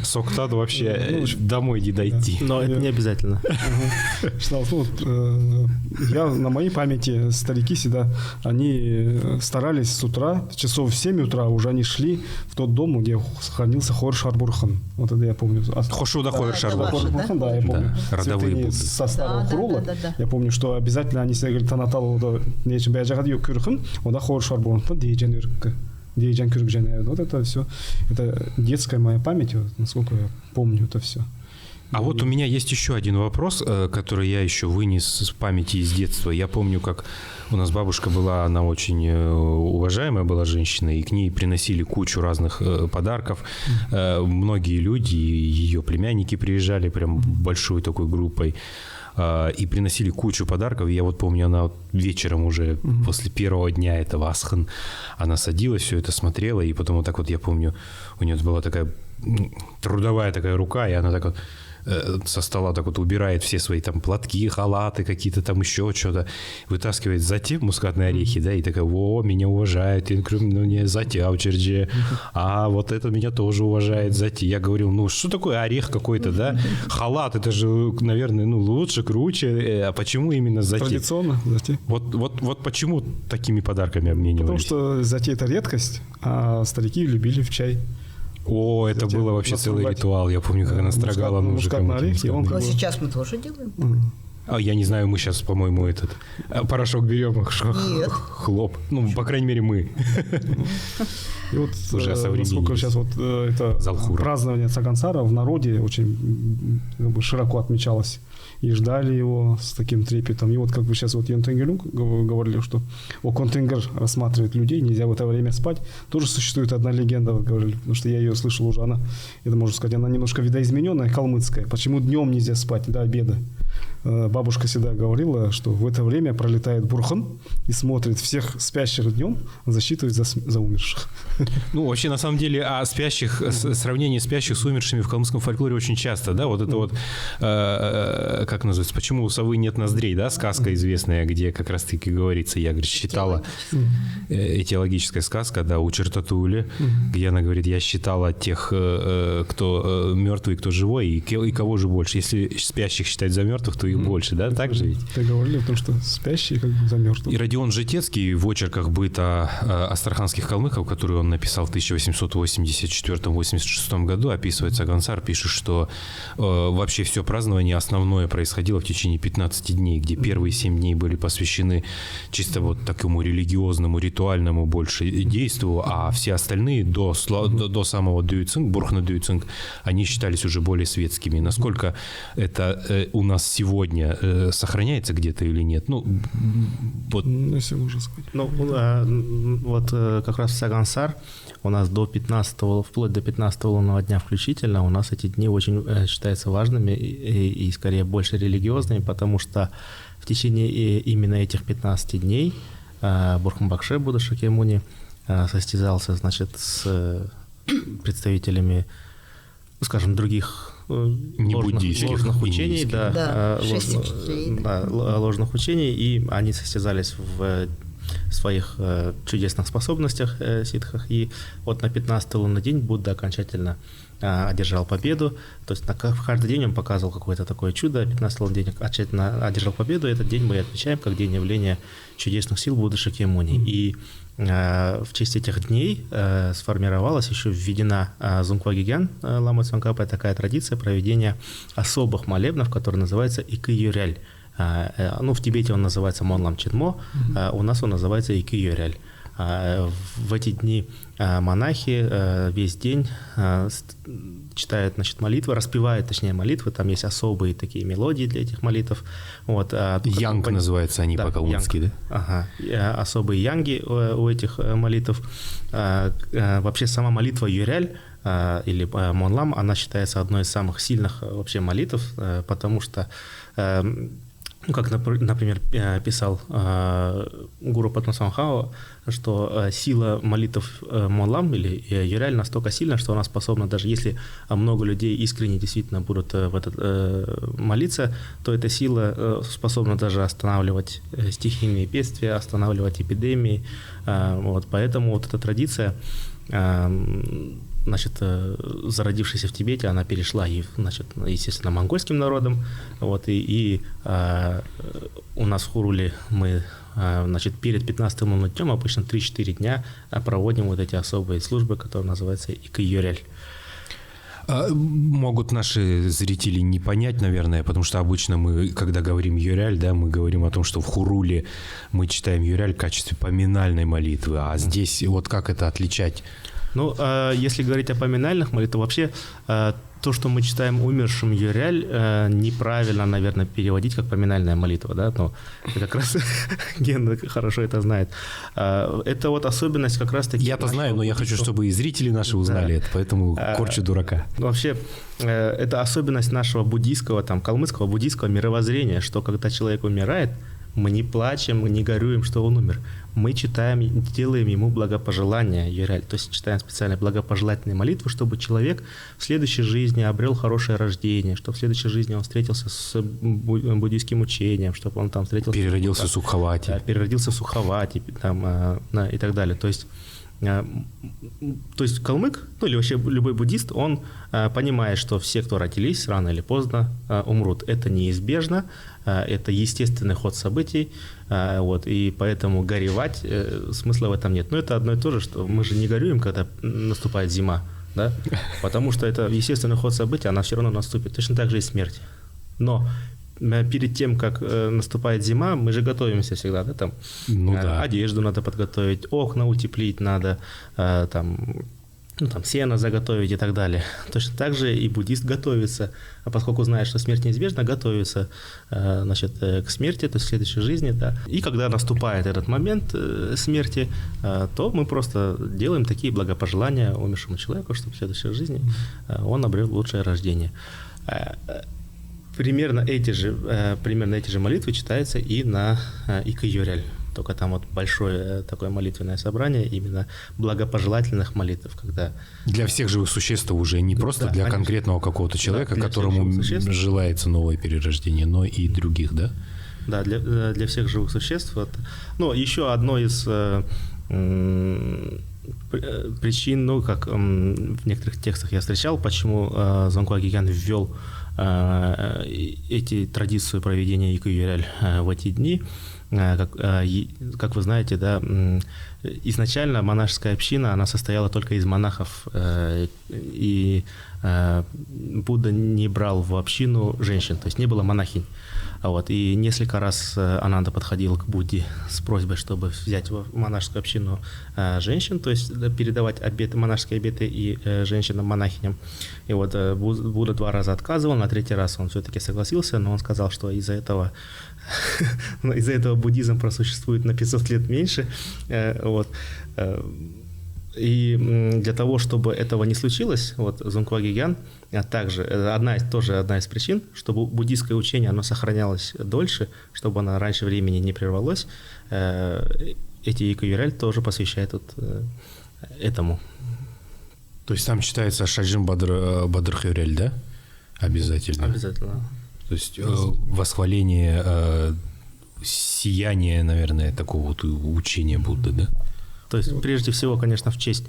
Соктад вообще домой не дойти. Но это не обязательно. Я на моей памяти старики всегда, они старались с утра, часов в 7 утра уже они шли в тот дом, где хранился Хор-Шарбурхан. Вот это я помню. Хошуда Хор-Шарбурхан. Да, я помню. Родовые Будды. Со старого Хурула. Я помню, что обязательно они всегда говорят, танатал, нечем бяджагад ю кюрхын, ода Хор-Шарбурхан, дейджан юрка. Дейджан кюркжан. Вот это все. Это детская моя память, насколько я помню это все. А вот у меня есть еще один вопрос, который я еще вынес из памяти из детства. Я помню, как у нас бабушка была, она очень уважаемая была женщина, и к ней приносили кучу разных подарков. Многие люди, ее племянники приезжали прям большой такой группой и приносили кучу подарков. Я вот помню, она вечером уже после первого дня этого Асхан, она садилась, все это смотрела, и потом вот так вот, я помню, у нее была такая трудовая такая рука, и она так вот со стола так вот убирает все свои там платки, халаты какие-то там еще что-то, вытаскивает затем мускатные орехи, да, и такая: во, меня уважают, я говорю, ну не затем, черже, а вот это меня тоже уважает затем. Я говорил, ну что такое орех какой-то, да, халат, это же, наверное, ну лучше, круче, а почему именно затем? Традиционно затей. Вот почему такими подарками обменивались? Потому что затей это редкость, а старики любили в чай. О, это Затем было вообще целый настрогать. ритуал. Я помню, как она строгала мужикам. мускатный орех, и он Но как бы- сейчас мы тоже делаем. А я не знаю, мы сейчас, по-моему, этот порошок берем, Нет. хлоп. Ну, по крайней мере, мы. И вот Уже осовременились. насколько сейчас вот это Залхура. празднование Цагансара в народе очень как бы широко отмечалось. И ждали его с таким трепетом. И вот как бы сейчас вот Йонтенгелюк говорили, что Контенгер рассматривает людей, нельзя в это время спать. Тоже существует одна легенда, вот говорили, потому что я ее слышал уже, она, это можно сказать, она немножко видоизмененная, калмыцкая. Почему днем нельзя спать до обеда? Бабушка всегда говорила, что в это время пролетает Бурхан и смотрит всех спящих днем, засчитывает за умерших. Ну, вообще, на самом деле, сравнение спящих с умершими в калмыцком фольклоре очень часто, да, вот это вот, как называется, почему у совы нет ноздрей, да, сказка известная, где как раз-таки говорится, я, говорит, считала, этиологическая сказка, да, у Чертатули, где она говорит, я считала тех, кто мертвый, кто живой, и кого же больше. Если спящих считать за мертвых, то их больше, да, так же ведь? Ты говорили, потому что спящие как бы за мертвых. И Родион Житецкий в очерках быта астраханских калмыков, которые он написал в 1884-86 году, описывает Цагансар, пишет, что вообще все празднование основное происходило в течение 15 дней, где первые 7 дней были посвящены чисто вот такому религиозному, ритуальному больше действию, а все остальные до самого Дюйцинг, Бурхна Дюйцинг, они считались уже более светскими. Насколько это у нас сегодня сохраняется где-то или нет? Ну, вот. Если можно сказать. Ну, вот как раз в Цагансар у нас вплоть до 15 лунного дня включительно, у нас эти дни очень считаются важными и скорее больше религиозными, потому что в течение именно этих 15 дней Бурханбакше Будда Шакьямуни состязался, значит, с представителями, скажем, других ложных учений, ложных учений, и они состязались в своих чудесных способностях, ситхах, и вот на 15-й лунный день Будда окончательно одержал победу, то есть каждый день он показывал какое-то такое чудо, 15-й лунный день окончательно одержал победу, и этот день мы отмечаем как день явления чудесных сил Будды Шакьямуни, и в честь этих дней сформировалась, еще введена Зунгквагигян Лама Цонкапа, такая традиция проведения особых молебнов, которые называются Икы-Юряль. Ну, в Тибете он называется Монлам Читмо, у нас он называется Икы-Юряль. В эти дни монахи весь день читают, значит, молитвы, распевают, точнее, молитвы, там есть особые такие мелодии для этих молитв. Вот, янг называются они по-калмыцки, да? Ага, особые янги у этих молитв. Вообще сама молитва Юряль или Монлам, она считается одной из самых сильных вообще молитв, потому что как, например, писал гуру Патмасамхао, что сила молитв Монлам или Юряль настолько сильна, что она способна, даже если много людей искренне действительно будут в этот молиться, то эта сила способна даже останавливать стихийные бедствия, останавливать эпидемии. Вот, поэтому вот эта традиция, значит, зародившаяся в Тибете, она перешла и, значит, естественно, монгольским народам. Вот, и у нас в Хуруле мы, значит, перед 15-м лунным днем обычно 3-4 дня проводим вот эти особые службы, которые называются Икы-Юряль. Могут наши зрители не понять, наверное, потому что обычно мы, когда говорим Юряль, да, мы говорим о том, что в Хуруле мы читаем Юряль в качестве поминальной молитвы, а здесь вот как это отличать? Ну, если говорить о поминальных молитвах, вообще то, что мы читаем умершим Юряль, неправильно, наверное, переводить как поминальная молитва, да, но как раз Ген хорошо это знает. Это вот особенность как раз-таки... Я-то знаю, но я хочу, чтобы и зрители наши узнали это, поэтому корчу дурака. Вообще, это особенность нашего буддийского, там, калмыцкого буддийского мировоззрения, что когда человек умирает, Мы не плачем, не горюем, что он умер. Мы читаем, делаем ему благопожелания, Юрель. То есть читаем специально благопожелательные молитвы, чтобы человек в следующей жизни обрел хорошее рождение, чтобы в следующей жизни он встретился с буддийским учением, чтобы он там встретился... Переродился в Сукхавати. Да, переродился в Сукхавати там, и так далее. То есть калмык, ну или вообще любой буддист, он понимает, что все, кто родились, рано или поздно умрут. Это неизбежно, это естественный ход событий, вот, и поэтому горевать смысла в этом нет. Но это одно и то же, что мы же не горюем, когда наступает зима, да? Потому что это естественный ход событий, она все равно наступит. Точно так же и смерть. Но перед тем, как наступает зима, мы же готовимся всегда, да, там, да. Одежду надо подготовить, окна утеплить надо, там сено заготовить и так далее. Точно так же и буддист готовится, а поскольку знает, что смерть неизбежна, готовится, к смерти, то есть к следующей жизни, да. И когда наступает этот момент смерти, то мы просто делаем такие благопожелания умершему человеку, чтобы в следующей жизни он обрел лучшее рождение. Примерно эти же молитвы читаются и на Икы-Юрель. Только там вот большое такое молитвенное собрание именно благопожелательных молитв, когда... Для всех живых существ уже не просто для конкретного какого-то человека, которому желается новое перерождение, но и других, да? Да, для всех живых существ. Вот. Ну, еще одно из причин, в некоторых текстах я встречал, почему Зонгхуа Гигян ввел эти традицию проведения Икы-Юрель в эти дни. Как вы знаете, да, изначально монашеская община, она состояла только из монахов, и Будда не брал в общину женщин, то есть не было монахинь. Вот, и несколько раз Ананда подходил к Будде с просьбой, чтобы взять в монашескую общину женщин, то есть передавать монашеские обеты и женщинам-монахиням. И вот Будда 2 раза отказывал, на 3-й раз он все-таки согласился, но он сказал, что из-за этого буддизм просуществует на 500 лет меньше. Вот. И для того, чтобы этого не случилось, вот Зонгхуа Гигян также одна из причин, чтобы буддийское учение оно сохранялось дольше, чтобы оно раньше времени не прервалось, эти Икы-Юрель тоже посвящают этому. То есть там читается Шаджим Бадрх-Юрель, да? Обязательно. Обязательно. То есть восхваление сияния, наверное, такого вот учения Будды, да? То есть, прежде всего, конечно, в честь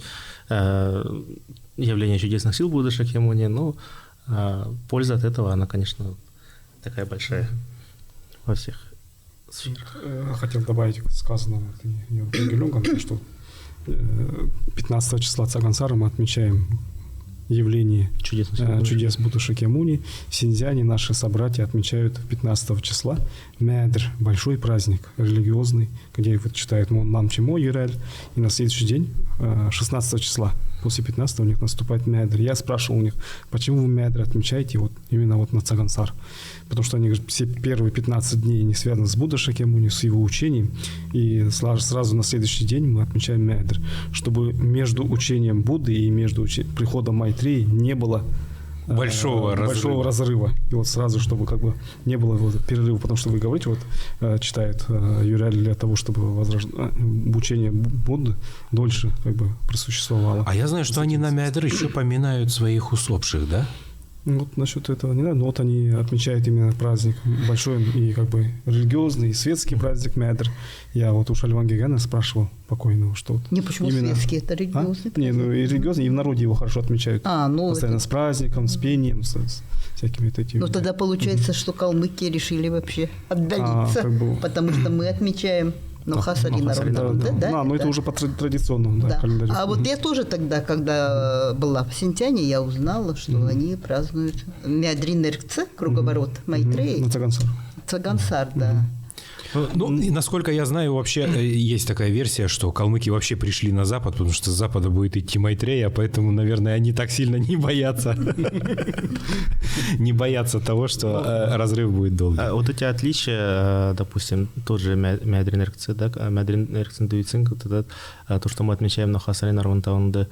явления чудесных сил Будды Шакьямуни, но польза от этого, она, конечно, такая большая во всех сферах. Хотел добавить к сказанному Гелюнгом, что 15 числа Цагансара мы отмечаем явление чудес Будды Шакьямуни. В Синьцзяне наши собратья отмечают 15 числа Мядр, большой праздник религиозный, где вот читают Нам Чимо Юрель, и на следующий день, 16 числа, после 15 у них наступает Мядр. Я спрашивал у них, почему вы Мядр отмечаете именно на Цагансар? Потому что они говорят, все первые 15 дней не связаны с Буддой Шакьямуни, с его учением, и сразу на следующий день мы отмечаем Мядр, чтобы между учением Будды и между приходом Майтреи не было большого разрыва. И вот сразу, чтобы не было перерыва, потому что вы говорите, читает Юрель для того, чтобы учение Будды дольше просуществовало. А я знаю, что они на Мядр еще поминают своих усопших, да? Вот насчет этого не знаю, но вот они отмечают именно праздник большой и религиозный, и светский праздник Мядр. Я вот у Шальван Гигана спрашивал покойного, что вот не, почему именно... светский, это религиозный праздник? Не, и религиозный, и в народе его хорошо отмечают. Постоянно с праздником, с пением, с всякими этими. Ну тогда получается, что калмыки решили вообще отдалиться, потому что мы отмечаем Хасари народ. Да, но это уже по традиционному календарю. А вот я тоже тогда, когда была в Синьцзяне, я узнала, что они празднуют Мядрин Эркце, круговорот Майтреи. Цагансар, да. Ну, и насколько я знаю, вообще есть такая версия, что калмыки вообще пришли на Запад, потому что с Запада будет идти Майтрея, поэтому, наверное, они так сильно не боятся того, что разрыв будет долгий. Вот эти отличия, допустим, тот же Мядрин Эркце, Мядрин Эркце Дуицинг, то, что мы отмечаем на Хасари Нарвантаунде,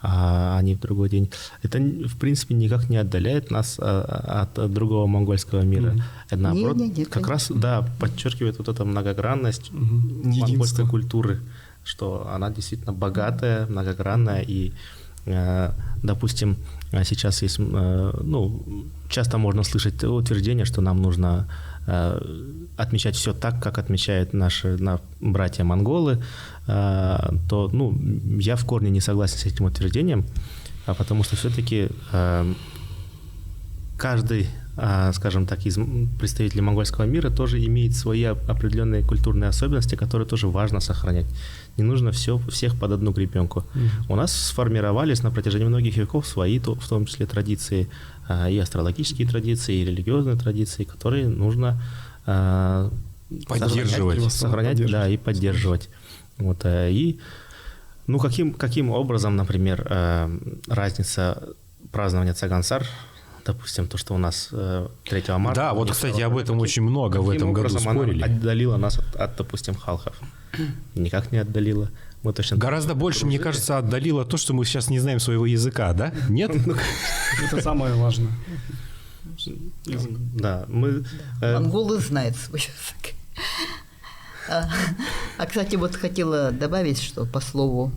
а они в другой день. Это, в принципе, никак не отдаляет нас от другого монгольского мира. Это, наоборот, как раз, да, подчеркивает вот эту многогранность монгольской культуры, что она действительно богатая, многогранная, и, допустим, сейчас есть, часто можно слышать утверждение, что нам нужно отмечать все так, как отмечают наши братья-монголы, то, я в корне не согласен с этим утверждением, потому что все-таки каждый, скажем так, из представителей монгольского мира тоже имеет свои определенные культурные особенности, которые тоже важно сохранять. Не нужно всех под одну гребенку. У нас сформировались на протяжении многих веков свои, в том числе, традиции, и астрологические традиции, и религиозные традиции, которые нужно сохранять, да, и поддерживать. Вот, и, каким образом, например, разница празднования Цагансар, допустим, то, что у нас 3 марта... Да, вот, кстати, об этом очень много в этом году спорили. Она отдалила нас от, допустим, халхов? Никак не отдалила. Мы точно гораздо больше, мне кажется, отдалило то, что мы сейчас не знаем своего языка, да? Нет? Это самое важное. Да, монголы знают свой язык. Кстати, вот хотела добавить, что по слову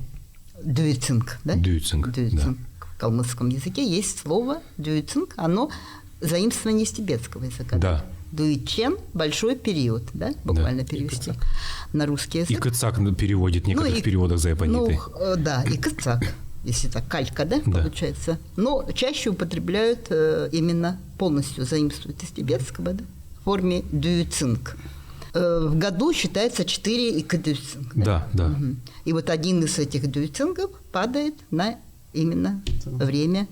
дюйцинг, да? Дюйцинг, да. В калмыцком языке есть слово дюйцинг, оно заимствование из тибетского языка. Да. Дуйчен – большой период, да? Буквально перевести на русский язык. И кыцак переводит в некоторых переводах заипонитый. Да, и кыцак, если так, калька, да, получается. Но чаще употребляют именно полностью заимствуют из тибетского, да, в форме дюйцинг. В году считается 4 икдюйцинг. Да, да. Угу. И вот один из этих дюйцингов падает на именно время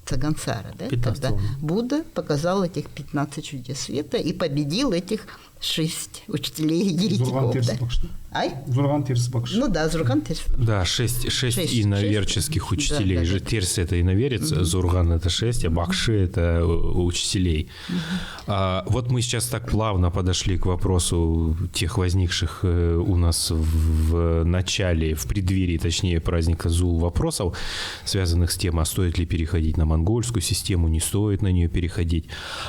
Цагансара, да, когда Будда показал этих 15 чудес света и победил этих 6 учителей еретиков. Зурган Терсбакш. Да, Зурган Терсбакш. Да, 6 иноверческих учителей. Да. Терс – это иноверец, Зурган – это 6, а Бакши – это учителей. Вот мы сейчас так плавно подошли к вопросу тех возникших у нас в начале, в преддверии, точнее, праздника Зул вопросов, связанных с тем, а стоит ли переходить на монгольскую систему, не стоит на нее переходить.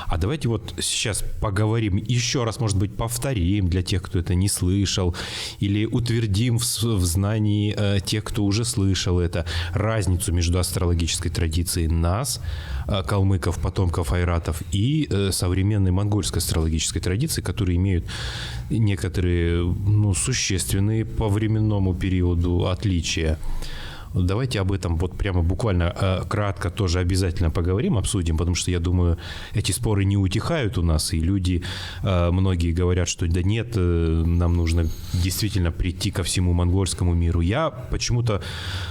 А давайте вот сейчас поговорим, еще раз, может быть, повторим для тех, кто это не слышал, или утвердим в знании тех, кто уже слышал это, разницу между астрологической традицией нас, калмыков, потомков айратов, и современной монгольской астрологической традиции, которые имеют некоторые существенные по временному периоду отличия. Давайте об этом вот прямо буквально кратко тоже обязательно поговорим, обсудим, потому что, я думаю, эти споры не утихают у нас, и люди, многие говорят, что да нет, нам нужно действительно прийти ко всему монгольскому миру. Я почему-то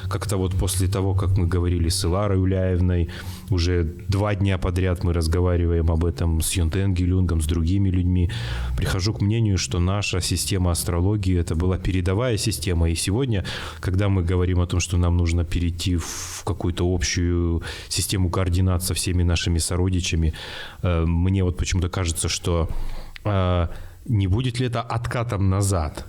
как-то вот после того, как мы говорили с Иларой Уляевной, уже 2 дня подряд мы разговариваем об этом с Йонтен Гелюнгом, с другими людьми, прихожу к мнению, что наша система астрологии – это была передовая система, и сегодня, когда мы говорим о том, что нам нужно перейти в какую-то общую систему координат со всеми нашими сородичами, мне вот почему-то кажется, что не будет ли это откатом назад?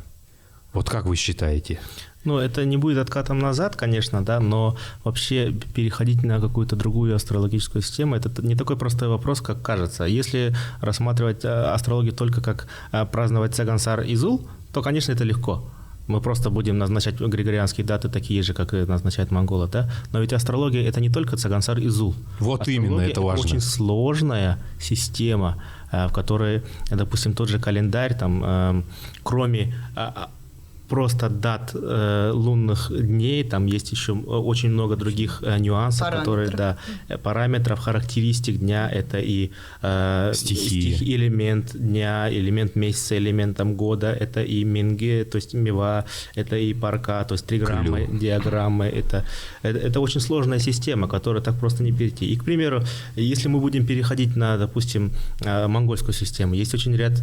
Вот как вы считаете? Это не будет откатом назад, конечно, да, но вообще переходить на какую-то другую астрологическую систему – это не такой простой вопрос, как кажется. Если рассматривать астрологию только как праздновать Цагансар и Зул, то, конечно, это легко. Мы просто будем назначать григорианские даты такие же, как и назначают монголы, да? Но ведь астрология – это не только Цагансар и Зул. Вот именно, это важно. Очень сложная система, в которой, допустим, тот же календарь, там, кроме просто дат лунных дней, там есть еще очень много других нюансов, параметров, характеристик дня, это и элемент дня, элемент месяца, элемент года, это и минге, то есть мива, это и парка, то есть триграммы, диаграммы, это очень сложная система, которую так просто не перейти. И, к примеру, если мы будем переходить на, допустим, монгольскую систему, есть очень ряд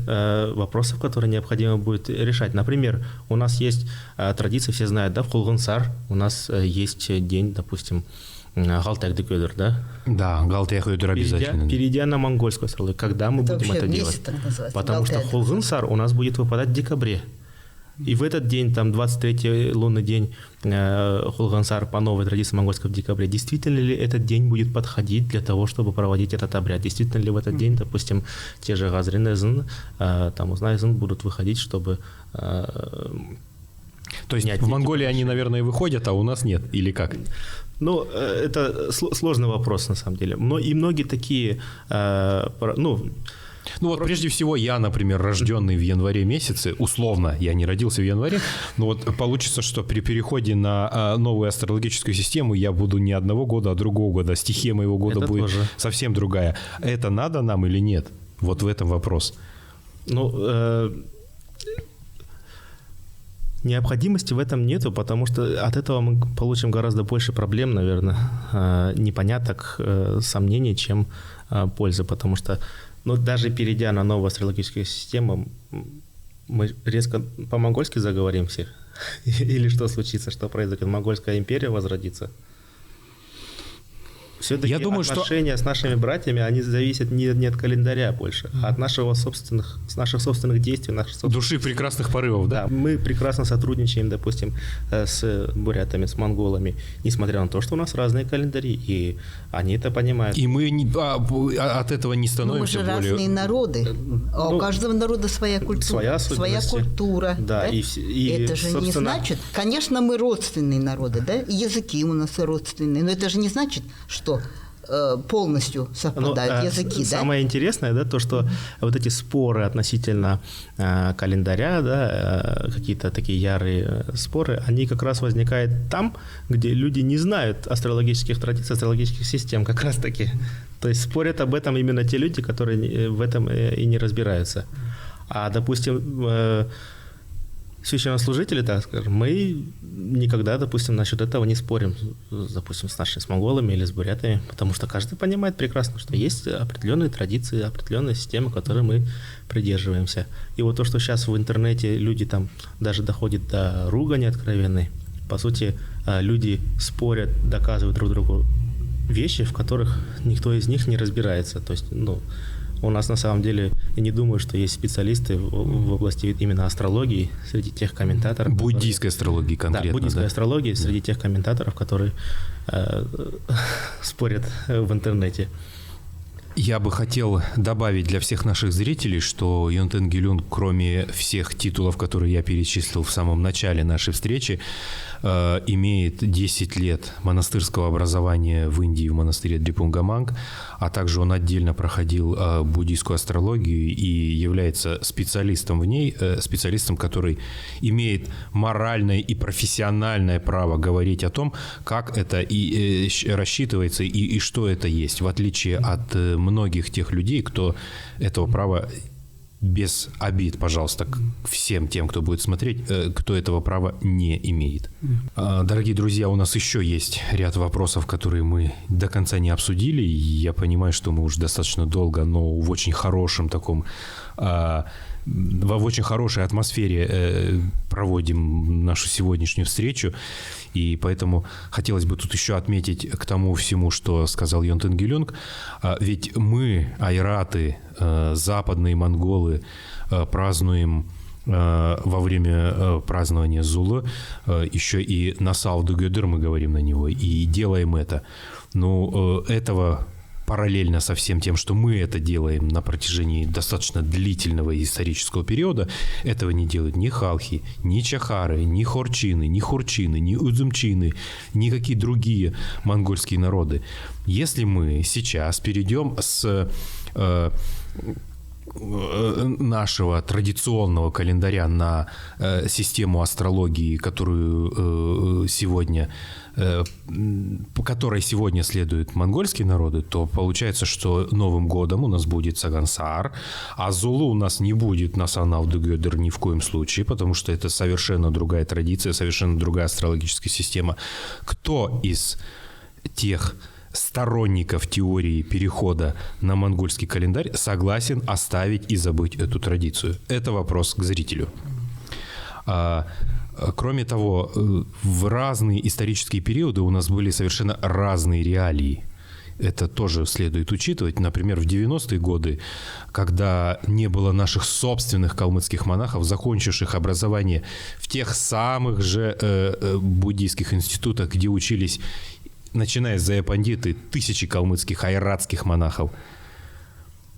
вопросов, которые необходимо будет решать. Например, у нас есть традиция, все знают, да, в Хулгансар у нас есть день, допустим, Галтек-Декёдер, да? Да, Галтек-Декёдер обязательно. Перейдя на монгольскую астрологию, когда мы будем это делать? Потому что Хулгансар у нас будет выпадать в декабре. И в этот день, там 23-й лунный день, Хулгансар по новой традиции монгольской в декабре, действительно ли этот день будет подходить для того, чтобы проводить этот обряд? Действительно ли в этот день, допустим, те же Газринезн, там Узнайзн будут выходить, чтобы... То есть в Монголии они, наверное, выходят, а у нас нет, или как? Ну, это сложный вопрос, на самом деле. И многие такие, Ну вот прежде всего я, например, рожденный в январе месяце, условно, я не родился в январе, но вот получится, что при переходе на новую астрологическую систему я буду не одного года, а другого года. Стихия моего года это будет тоже совсем другая. Это надо нам или нет? Вот в этом вопрос. Ну, необходимости в этом нету, потому что от этого мы получим гораздо больше проблем, наверное, непоняток, сомнений, чем пользы, потому что, ну, даже перейдя на новую астрологическую систему, мы резко по-монгольски заговорим всех? Или что случится, что произойдет? Монгольская империя возродится? Все-таки Я думаю, отношения с нашими братьями, они зависят не от календаря больше, а от наших собственных действий, Души прекрасных порывов, да? Да, мы прекрасно сотрудничаем, допустим, с бурятами, с монголами, несмотря на то, что у нас разные календари, и они это понимают. И мы от этого не становимся мы же более... разные народы, а у каждого народа своя культура. Своя культура. Да, да? и это же не значит... Конечно, мы родственные народы, да, и языки у нас родственные, но это же не значит, что полностью совпадают языки, да? Самое интересное, да, то, что вот эти споры относительно календаря, да, какие-то такие ярые споры, они как раз возникают там, где люди не знают астрологических традиций, астрологических систем, как раз таки. То есть спорят об этом именно те люди, которые в этом и не разбираются. А, допустим, священнослужители, так скажем, мы никогда, допустим, насчет этого не спорим, допустим, с монголами или с бурятами, потому что каждый понимает прекрасно, что есть определенные традиции, определенные системы, которые мы придерживаемся. И вот то, что сейчас в интернете люди там даже доходят до ругани откровенной, по сути, люди спорят, доказывают друг другу вещи, в которых никто из них не разбирается. То есть, ну, у нас на самом деле, я не думаю, что есть специалисты в области именно астрологии среди тех комментаторов. Буддийской астрологии конкретно. Да, буддийской астрологии среди тех комментаторов, которые спорят в интернете. Я бы хотел добавить для всех наших зрителей, что Йонтен Гелюн, кроме всех титулов, которые я перечислил в самом начале нашей встречи, имеет 10 лет монастырского образования в Индии в монастыре Дрипунгаманг, а также он отдельно проходил буддийскую астрологию и является специалистом в ней, специалистом, который имеет моральное и профессиональное право говорить о том, как это и рассчитывается и что это есть, в отличие от многих тех людей, кто этого права, без обид, пожалуйста, к всем тем, кто будет смотреть, кто этого права не имеет. Дорогие друзья, у нас еще есть ряд вопросов, которые мы до конца не обсудили. Я понимаю, что мы уже достаточно долго, но в очень хорошем таком... в очень хорошей атмосфере проводим нашу сегодняшнюю встречу, и поэтому хотелось бы тут еще отметить к тому всему, что сказал Йонтен Гелюнг, ведь мы, айраты, западные монголы, празднуем во время празднования Зулы еще и Насал Дугёдыр, мы говорим на него, и делаем это. Но этого... Параллельно со всем тем, что мы это делаем на протяжении достаточно длительного исторического периода, этого не делают ни халхи, ни чахары, ни хорчины, ни хурчины, ни удзумчины, никакие другие монгольские народы. Если мы сейчас перейдем с нашего традиционного календаря на систему астрологии, по которой сегодня следуют монгольские народы, то получается, что Новым годом у нас будет Сагансар, а Зулу у нас не будет Насанал Дугёдыр ни в коем случае, потому что это совершенно другая традиция, совершенно другая астрологическая система. Кто из тех сторонников теории перехода на монгольский календарь согласен оставить и забыть эту традицию? Это вопрос к зрителю. Кроме того, в разные исторические периоды у нас были совершенно разные реалии. Это тоже следует учитывать. Например, в 90-е годы, когда не было наших собственных калмыцких монахов, закончивших образование в тех самых же буддийских институтах, где учились, начиная с Зая-Пандиты, тысячи калмыцких айратских монахов.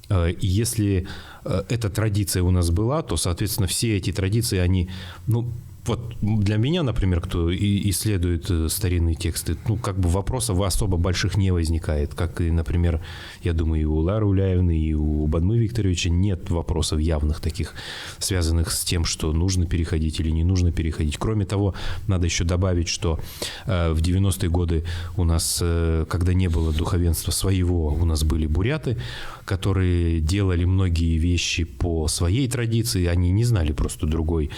И если эта традиция у нас была, то, соответственно, все эти традиции, они, вот для меня, например, кто исследует старинные тексты, как бы вопросов особо больших не возникает. Как и, например, я думаю, и у Лары Уляевны, и у Бадмы Викторовича нет вопросов явных таких, связанных с тем, что нужно переходить или не нужно переходить. Кроме того, надо еще добавить, что в 90-е годы у нас, когда не было духовенства своего, у нас были буряты, которые делали многие вещи по своей традиции, они не знали просто другой,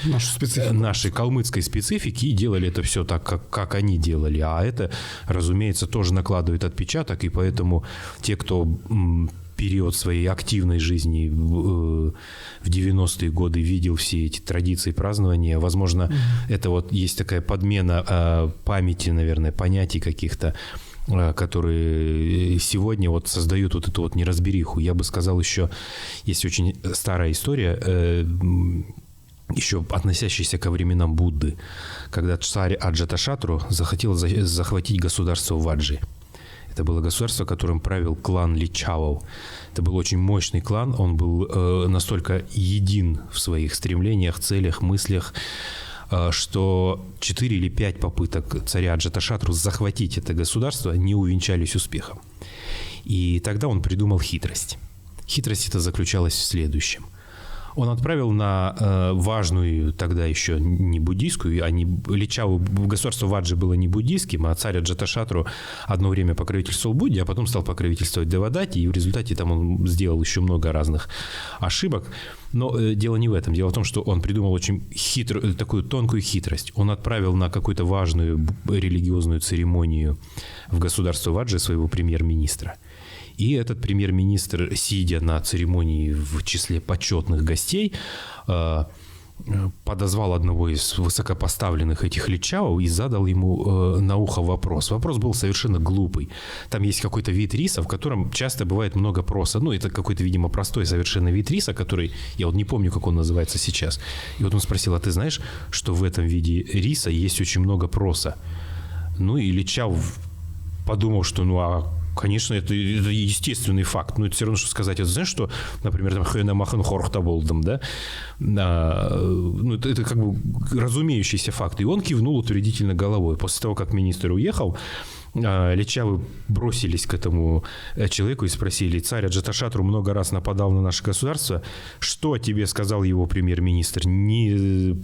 нашей калмыцкой специфики, и делали это все так, как они делали. А это, разумеется, тоже накладывает отпечаток, и поэтому те, кто период своей активной жизни в 90-е годы видел все эти традиции празднования, возможно, это вот есть такая подмена памяти, наверное, понятий каких-то, которые сегодня вот создают вот эту вот неразбериху. Я бы сказал, еще есть очень старая история, еще относящаяся ко временам Будды, когда царь Аджаташатру захотел захватить государство Ваджи. Это было государство, которым правил клан Личавов. Это был очень мощный клан, он был настолько един в своих стремлениях, целях, мыслях, что 4 или 5 попыток царя Аджаташатру захватить это государство не увенчались успехом. И тогда он придумал хитрость. Хитрость эта заключалась в следующем. Он отправил на важную, тогда еще не буддийскую, Личаву, государство Ваджи было не буддийским, а царь Аджаташатру одно время покровительствовал Будде, а потом стал покровительствовать Девадати, и в результате там он сделал еще много разных ошибок. Но дело не в этом. Дело в том, что он придумал очень такую тонкую хитрость. Он отправил на какую-то важную религиозную церемонию в государство Ваджи своего премьер-министра. И этот премьер-министр, сидя на церемонии в числе почетных гостей, подозвал одного из высокопоставленных этих личавов и задал ему на ухо вопрос. Вопрос был совершенно глупый. Там есть какой-то вид риса, в котором часто бывает много проса. Это какой-то, видимо, простой совершенно вид риса, который, я вот не помню, как он называется сейчас. И вот он спросил: а ты знаешь, что в этом виде риса есть очень много проса? И личав подумал, что конечно, это естественный факт. Это все равно, что сказать, это знаешь, что, например, там «Хэна махан хорхта болдам», да? Это как бы разумеющийся факт. И он кивнул утвердительно головой. После того, как министр уехал, личавы бросились к этому человеку и спросили: царь Аджаташатру много раз нападал на наше государство. Что тебе сказал его премьер-министр? Не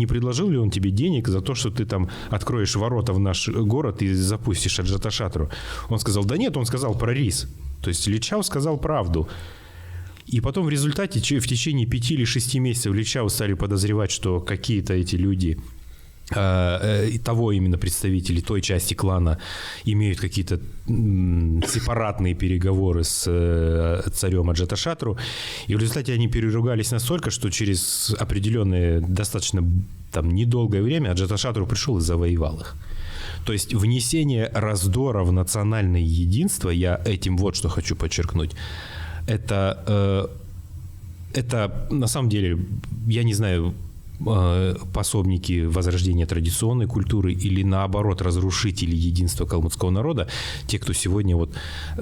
предложил ли он тебе денег за то, что ты там откроешь ворота в наш город и запустишь Аджаташатру? Он сказал: да нет, он сказал про рис. То есть Личав сказал правду. И потом в результате в течение 5 или 6 месяцев Личавы стали подозревать, что какие-то эти люди, того именно представители той части клана, имеют какие-то сепаратные переговоры с царем Аджаташатру. И в результате они переругались настолько, что через определенное достаточно недолгое время Аджаташатру пришел и завоевал их. То есть внесение раздора в национальное единство, я этим вот что хочу подчеркнуть, это на самом деле, я не знаю, пособники возрождения традиционной культуры или, наоборот, разрушители единства калмыцкого народа, те, кто сегодня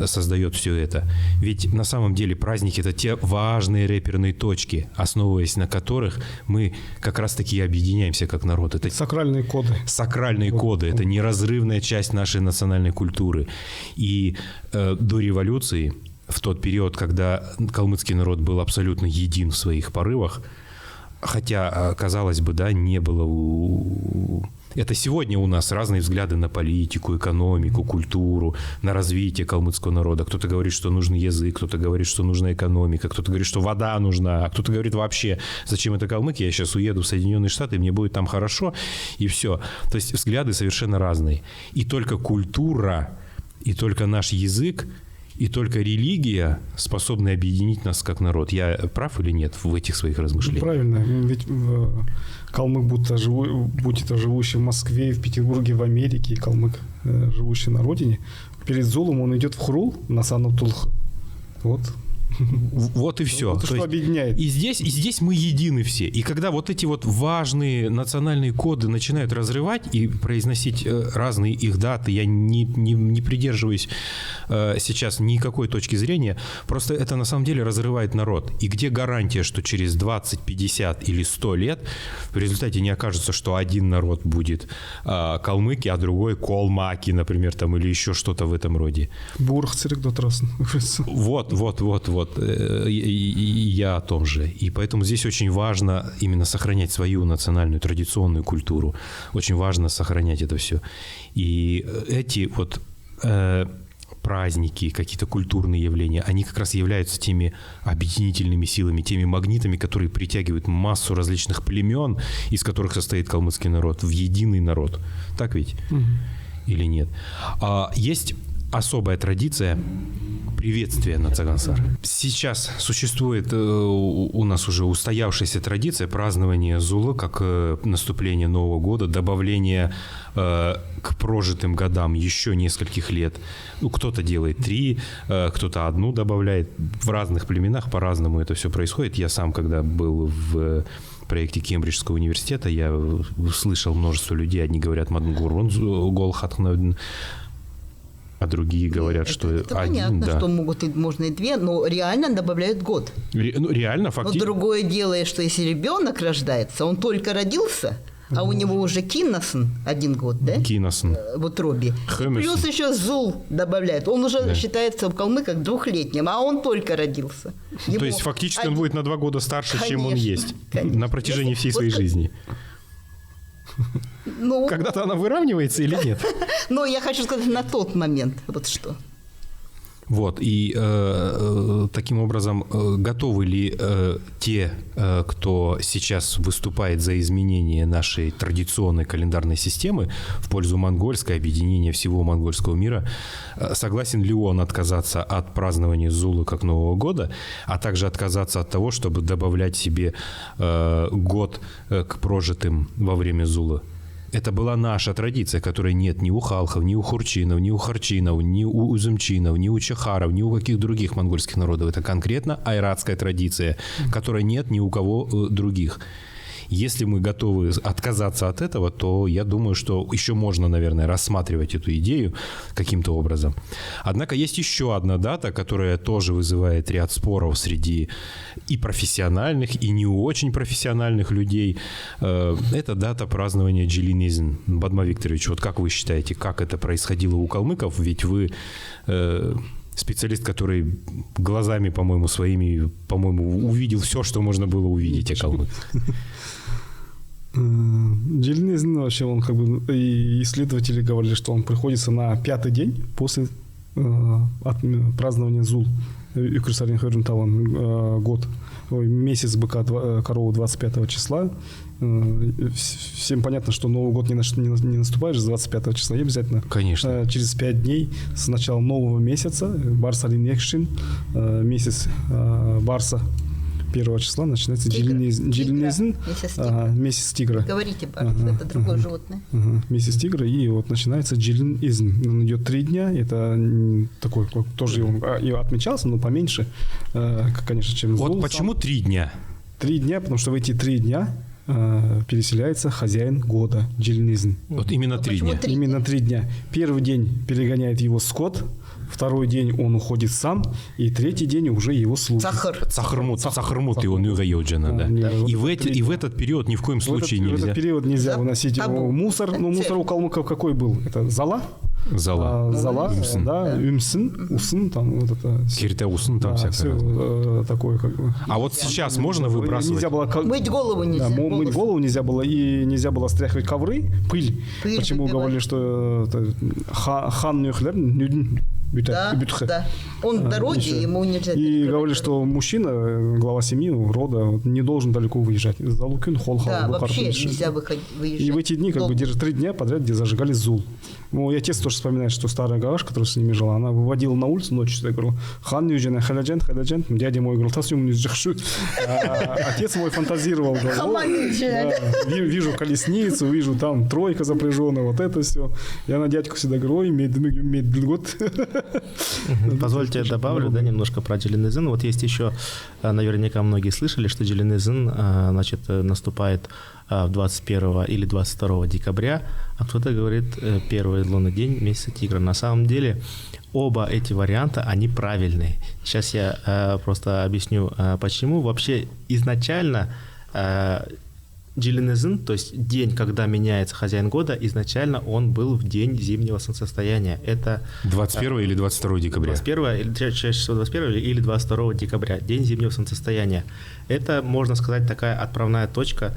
создает все это. Ведь на самом деле праздники – это те важные реперные точки, основываясь на которых мы как раз-таки объединяемся как народ. Это сакральные коды. Сакральные коды – это неразрывная часть нашей национальной культуры. И до революции, в тот период, когда калмыцкий народ был абсолютно един в своих порывах, хотя, казалось бы, не было... Это сегодня у нас разные взгляды на политику, экономику, культуру, на развитие калмыцкого народа. Кто-то говорит, что нужен язык, кто-то говорит, что нужна экономика, кто-то говорит, что вода нужна, а кто-то говорит вообще, зачем это калмыки, я сейчас уеду в Соединенные Штаты, мне будет там хорошо, и все. То есть взгляды совершенно разные. И только культура, и только наш язык, и только религия способна объединить нас как народ. Я прав или нет в этих своих размышлениях? Правильно, ведь калмык, будь это живущий в Москве, в Петербурге, в Америке, и калмык, живущий на родине, перед зулом он идет в хрул на сану-тулх. Вот и все. Вот что объединяет. И здесь мы едины все. И когда вот эти вот важные национальные коды начинают разрывать и произносить разные их даты, я не придерживаюсь сейчас никакой точки зрения, просто это на самом деле разрывает народ. И где гарантия, что через 20, 50 или 100 лет в результате не окажется, что один народ будет калмыки, а другой колмаки, например, там, или еще что-то в этом роде. Вот. Я о том же. И поэтому здесь очень важно именно сохранять свою национальную традиционную культуру. Очень важно сохранять это все. И эти вот праздники, какие-то культурные явления, они как раз являются теми объединительными силами, теми магнитами, которые притягивают массу различных племен, из которых состоит калмыцкий народ, в единый народ. Так ведь? Или нет? Есть особая традиция приветствия на Цагансар. Сейчас существует у нас уже устоявшаяся традиция празднования Зулы как наступление Нового года, добавление к прожитым годам еще нескольких лет. Ну, кто-то делает 3, кто-то 1 добавляет. В разных племенах по-разному это все происходит. Я сам, когда был в проекте Кембриджского университета, я слышал множество людей. Одни говорят «Маднгурвон голхатхнавден», а другие говорят, что это один, понятно, да. Что можно и 2, но реально добавляют год. Реально, фактически. Но другое дело, что если ребенок рождается, он только родился, а у него уже киносон 1 год, да? Киносон. В утробе. Плюс еще зул добавляют. Он уже считается в калмыках 2-летним, а он только родился. То есть фактически он будет на 2 года старше, чем он есть. Конечно. На протяжении всей своей жизни. Ну, когда-то она выравнивается или нет? Но я хочу сказать на тот момент. Вот что. Вот, и таким образом, готовы ли те, кто сейчас выступает за изменение нашей традиционной календарной системы в пользу монгольской, объединения всего монгольского мира, согласен ли он отказаться от празднования Зулы как Нового года, а также отказаться от того, чтобы добавлять себе год к прожитым во время Зулы? Это была наша традиция, которой нет ни у халхов, ни у хурчинов, ни у харчинов, ни у узумчинов, ни у чахаров, ни у каких других монгольских народов. Это конкретно айратская традиция, которой нет ни у кого других. Если мы готовы отказаться от этого, то я думаю, что еще можно, наверное, рассматривать эту идею каким-то образом. Однако есть еще одна дата, которая тоже вызывает ряд споров среди и профессиональных, и не очень профессиональных людей. Это дата празднования Джилинизн. Бадма Викторович, вот как вы считаете, как это происходило у калмыков? Ведь вы специалист, который глазами, по-моему, своими, увидел все, что можно было увидеть о калмыках. Джилинизн вообще, он как бы, и исследователи говорили, что он приходится на 5-й день после празднования Зул. Год. Месяц быка, корову 25 числа. Всем понятно, что Новый год не наступает же с 25 числа, и обязательно. Конечно. Через 5 дней с начала нового месяца, Барса Линекшин, месяц Барса 1 числа начинается Джилинизн, месяц тигра. Говорите, Барс, это другое животное. Месяц тигра, и вот начинается Джилинизн. Он идет 3 дня, это такой, тоже он и отмечался, но поменьше, конечно, чем Зул. Вот почему 3 дня? 3 дня, потому что в эти 3 дня переселяется хозяин года, Джилинизн. Вот именно 3 дня. Именно 3 дня. Первый день перегоняет его скот, 2-й день он уходит сам, и 3-й день уже его слуги. Сахармут его нюгайоджана, да. И в этот период ни в коем случае нельзя. В этот период нельзя выносить мусор. Но мусор у калмыков какой был? Это зала. Зала, да, умсын, усын, там вот это. Кирте усын, там всякое. Все такое как бы. А вот сейчас можно выбрасывать? Нельзя было мыть голову нельзя. Да, мыть голову нельзя было, и нельзя было стряхивать ковры, пыль. Почему выбивать. говорили, что хан нюхлер, Бютхе. Да. Он в дороге, еще. ему нельзя. И говорили, что мужчина, глава семьи, рода, не должен далеко выезжать. Залукин, Холхал, Да, вообще нельзя выезжать. И в эти дни, как бы, 3 дня подряд, где зажигали зул. Ну, и отец тоже вспоминает, что старая Галаш, которая с ними жила, она выводила на улицу ночью, я говорю, хан юджина, халяджан, дядя мой говорил, тасюм не джахшу. Отец мой фантазировал, вижу колесницу, вижу там тройка запряженная, вот это все. Я на дядьку всегда говорю, ой, медгод. Позвольте добавлю, да, немножко про Джилинезин. Вот есть еще, наверняка многие слышали, что Джилинезин, значит, наступает в 21 или 22 декабря, а кто-то говорит первый лунный день месяца тигра. На самом деле оба эти варианта, они правильные. Сейчас я просто объясню, почему. Вообще изначально Джилинезин, то есть день, когда меняется хозяин года, изначально он был в день зимнего солнцестояния. Это 21 или 22 декабря? 21, чаще всего 21 или 22 декабря, день зимнего солнцестояния. Это, можно сказать, такая отправная точка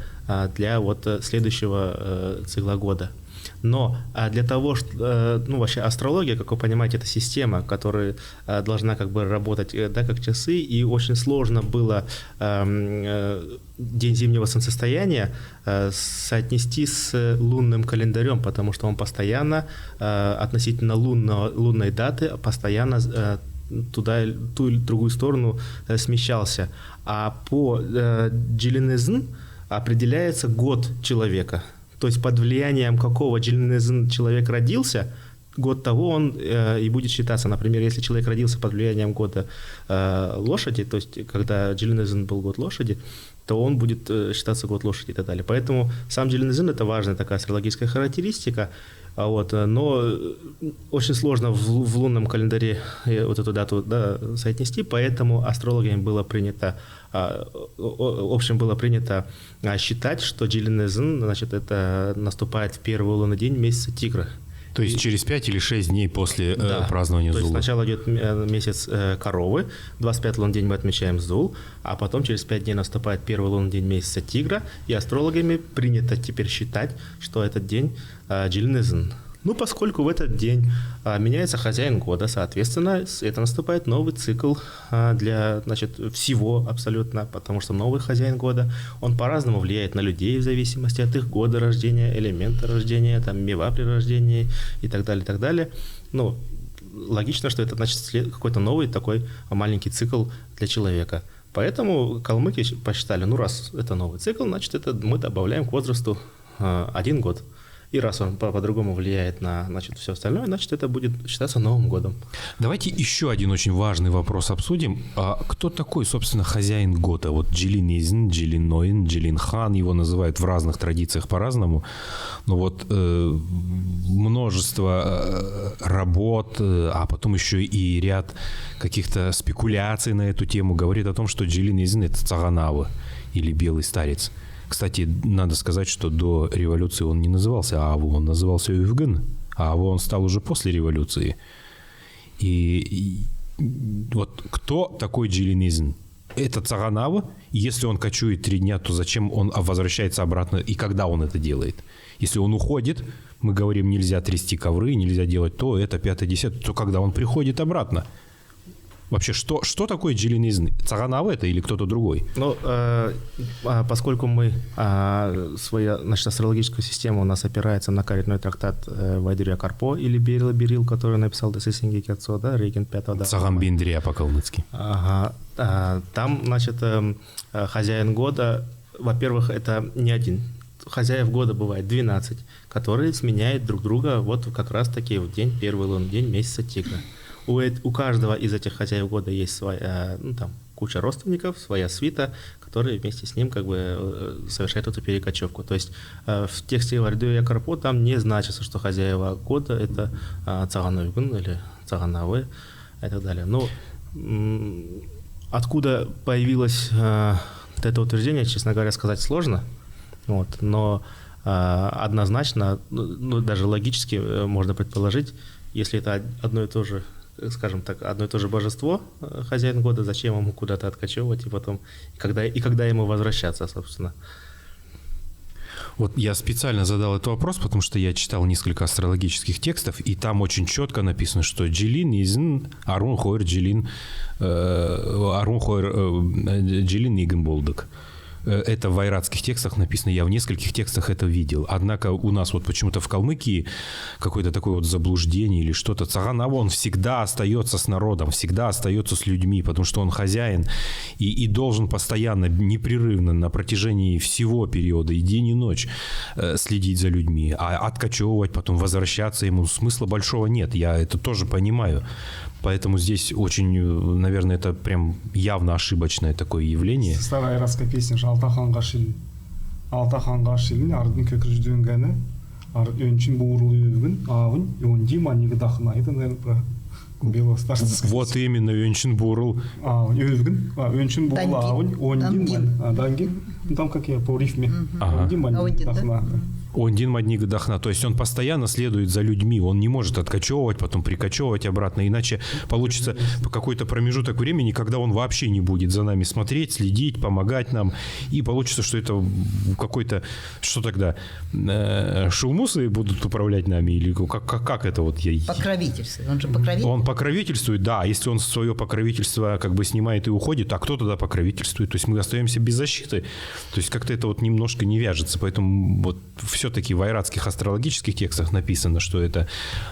для вот следующего цикла года. Но для того, что, ну, вообще астрология, как вы понимаете, это система, которая должна как бы работать, да, как часы, и очень сложно было день зимнего солнцестояния соотнести с лунным календарем, потому что он постоянно относительно лунной даты постоянно туда, ту или другую сторону смещался. А по Джилинезин определяется год человека. То есть под влиянием какого Джилинезин человек родился, год того он и будет считаться. Например, если человек родился под влиянием года лошади, то есть когда Джилинезин был год лошади, то он будет считаться год лошади и так далее. Поэтому сам Джилинезин – это важная такая астрологическая характеристика. Вот, но очень сложно в лунном календаре вот эту дату, да, соотнести, поэтому астрологами было принято, в общем, было принято считать, что Джилинезин, значит, это наступает в первый лунный день месяца тигра. То есть через 5 или 6 дней после празднования Зула. То есть сначала идет месяц коровы, 25 лунный день мы отмечаем Зул, а потом через 5 дней наступает первый лунный день месяца тигра, и астрологами принято теперь считать, что этот день Джилинезин. Ну, поскольку в этот день меняется хозяин года, соответственно, это наступает новый цикл для, значит, всего абсолютно, потому что новый хозяин года, он по-разному влияет на людей в зависимости от их года рождения, элемента рождения, там, мева при рождении и так далее, и так далее. Ну, логично, что это, значит, какой-то новый такой маленький цикл для человека. Поэтому калмыки посчитали, ну, раз это новый цикл, значит, это мы добавляем к возрасту 1 год. И раз он по-другому влияет на, значит, все остальное, значит, это будет считаться Новым годом. Давайте еще один очень важный вопрос обсудим. А кто такой, собственно, хозяин года? Вот Джилинезин, Джилиноин, Джилинхан, его называют в разных традициях по-разному. Но вот множество работ, а потом еще и ряд каких-то спекуляций на эту тему говорит о том, что Джилинезин – это Цаганавы или белый старец. Кстати, надо сказать, что до революции он не назывался Ааву, он назывался Уевген, а Ааву он стал уже после революции. И вот кто такой Джилинезин? Это Цаганава, и если он кочует 3 дня, то зачем он возвращается обратно, и когда он это делает? Если он уходит, мы говорим, нельзя трясти ковры, нельзя делать то, это, 5-10, то когда он приходит обратно? Вообще, что такое Джилинезин? Цаганава это или кто-то другой? Ну, поскольку своя, значит, астрологическая система у нас опирается на коренной трактат Вайдыря Карпо или Берил, который написал Десесинги Кецо, да, Реген 5-го. Да, Цагамбиндрия по-калмыцки. Ага. Там, значит, хозяин года, во-первых, это не один. Хозяев года бывает 12, которые сменяют друг друга вот как раз-таки в день, первый лунный день месяца тигра. У каждого из этих хозяев года есть своя, ну, там, куча родственников, своя свита, которые вместе с ним как бы совершают эту перекочевку. То есть в тексте Вайдыря Карпо там не значится, что хозяева года это Цагановгун или Цаганавы и так далее. Но откуда появилось это утверждение, честно говоря, сказать сложно. Вот, но однозначно, ну, даже логически можно предположить, если это одно и то же, скажем так, одно и то же божество, хозяин года, зачем ему куда-то откачевывать и потом, и когда ему возвращаться, собственно. Вот я специально задал этот вопрос, потому что я читал несколько астрологических текстов, и там очень четко написано, что Джилин изн Арун Хойр Джилин Джилин Игенболдок. Это в айратских текстах написано, я в нескольких текстах это видел. Однако у нас вот почему-то в Калмыкии какое-то такое вот заблуждение или что-то. Цаганава, он всегда остается с народом, всегда остается с людьми, потому что он хозяин и должен постоянно, непрерывно на протяжении всего периода, и день, и ночь следить за людьми. А откачевывать, потом возвращаться ему смысла большого нет. Я это тоже понимаю. Поэтому здесь очень, наверное, это прям явно ошибочное такое явление. Старая айратская песня же Алтаханга шилин, ардың көкіржден гәні, өнчин буырылуын, авын, өнди манигі дақына. Это, наверное, про белостарцев. Вот именно, Өнчин бурыл. Өнчин бурыл, авын, онди мань. Дангин, там как я по рифме. Онди манигі дақына. Ондин Маднига Дахна. То есть он постоянно следует за людьми. Он не может откачевывать, потом прикачевывать обратно. Иначе получится какой-то промежуток времени, когда он вообще не будет за нами смотреть, следить, помогать нам. И получится, что это какой-то... Что тогда? Шулмусы будут управлять нами? Или как это вот? Покровительство. Он же покровительствует. Он покровительствует, да. Если он свое покровительство как бы снимает и уходит, а кто тогда покровительствует? То есть мы остаемся без защиты. То есть как-то это вот немножко не вяжется. Поэтому вот все-таки в айратских астрологических текстах написано, что это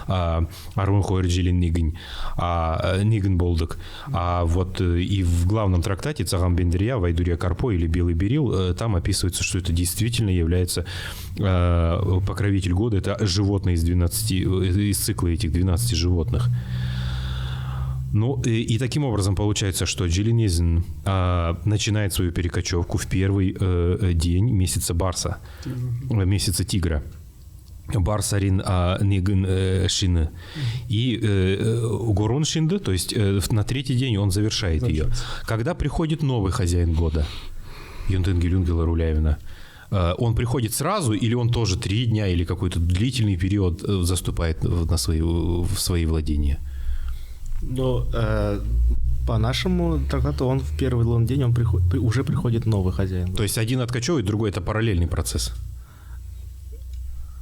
Арун Хойр Джилин Ниген Болдок. А вот и в главном трактате Цаган Бендерия, Вайдурия Карпо или Белый Берил, там описывается, что это действительно является покровитель года. Это животные из цикла этих 12 животных. Ну, и таким образом получается, что Джилинизм начинает свою перекочевку в первый день месяца Барса, месяца Тигра. Барсарин Ниген Шины. И Гурун Шинды, то есть на третий день он завершает ее. Когда приходит новый хозяин года, Юнтенгелюнгела Руляевна, он приходит сразу или он тоже 3 дня или какой-то длительный период заступает в свои владения? Но по нашему трактату он в первый лунный день уже приходит новый хозяин. То есть один откачевывает, другой это параллельный процесс?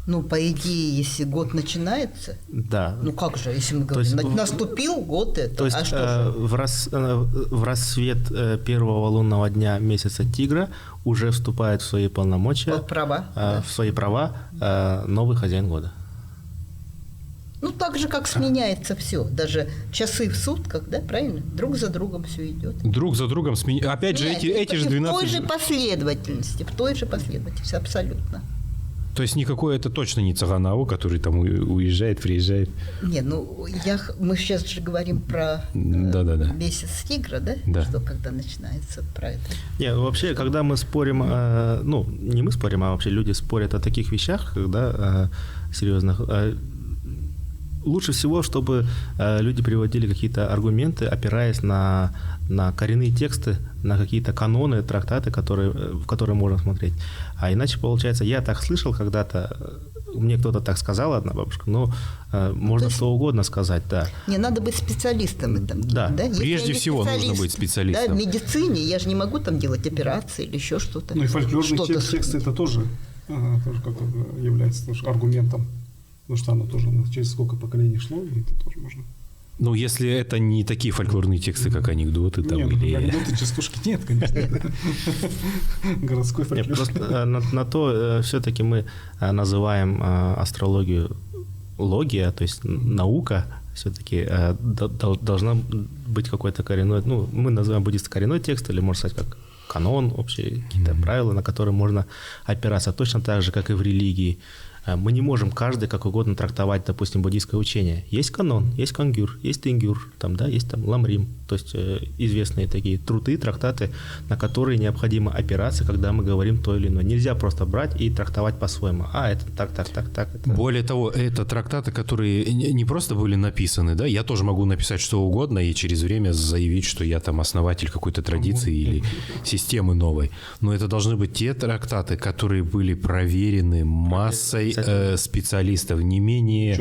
Ну, по идее, если год начинается, да. Ну как же, если мы говорим, есть, наступил год это, то есть, а что в рассвет первого лунного дня месяца Тигра уже вступает в свои полномочия, в свои права новый хозяин года. Ну, так же, как сменяется все. Даже часы в сутках, да, правильно? Друг за другом все идет. Друг за другом сменяется. Опять же, эти же 12... В той же последовательности, абсолютно. То есть никакой это точно не Цаганаву, который там уезжает, приезжает? Не, ну, мы сейчас же говорим про месяц Тигра, да? Да. Что когда начинается про это. Не, вообще, когда мы спорим, ну, не мы спорим, а вообще люди спорят о таких вещах, когда серьезных... Лучше всего, чтобы люди приводили какие-то аргументы, опираясь на коренные тексты, на какие-то каноны, трактаты, в которые можно смотреть. А иначе, получается, я так слышал когда-то, мне кто-то так сказал, одна бабушка, но можно что угодно сказать, да. Не, надо быть специалистом в этом. Да. Прежде всего нужно быть специалистом. Да, в медицине я же не могу там делать операции или еще что-то. Ну и фольклорный текст это тоже как является тоже аргументом. Потому что оно тоже через сколько поколений шло, и это тоже можно. Ну, если это не такие фольклорные тексты, как анекдоты там нет, или... анекдоты, частушки нет, конечно. Городской фольклор. Нет, просто на то все-таки мы называем астрологию логия, то есть наука, все-таки должна быть какой-то коренной, ну, мы называем буддийский коренной текст, или можно сказать, как канон, общие какие-то правила, на которые можно опираться, точно так же, как и в религии. Мы не можем каждый как угодно трактовать, допустим, буддийское учение. Есть канон, есть конгюр, есть тенгюр, там, да, есть там ламрим, то есть известные такие труды, трактаты, на которые необходимо опираться, когда мы говорим то или иное. Нельзя просто брать и трактовать по-своему. Это так. Это... Более того, это трактаты, которые не просто были написаны, да, я тоже могу написать что угодно и через время заявить, что я там основатель какой-то традиции или системы новой. Но это должны быть те трактаты, которые были проверены массой специалистов, не менее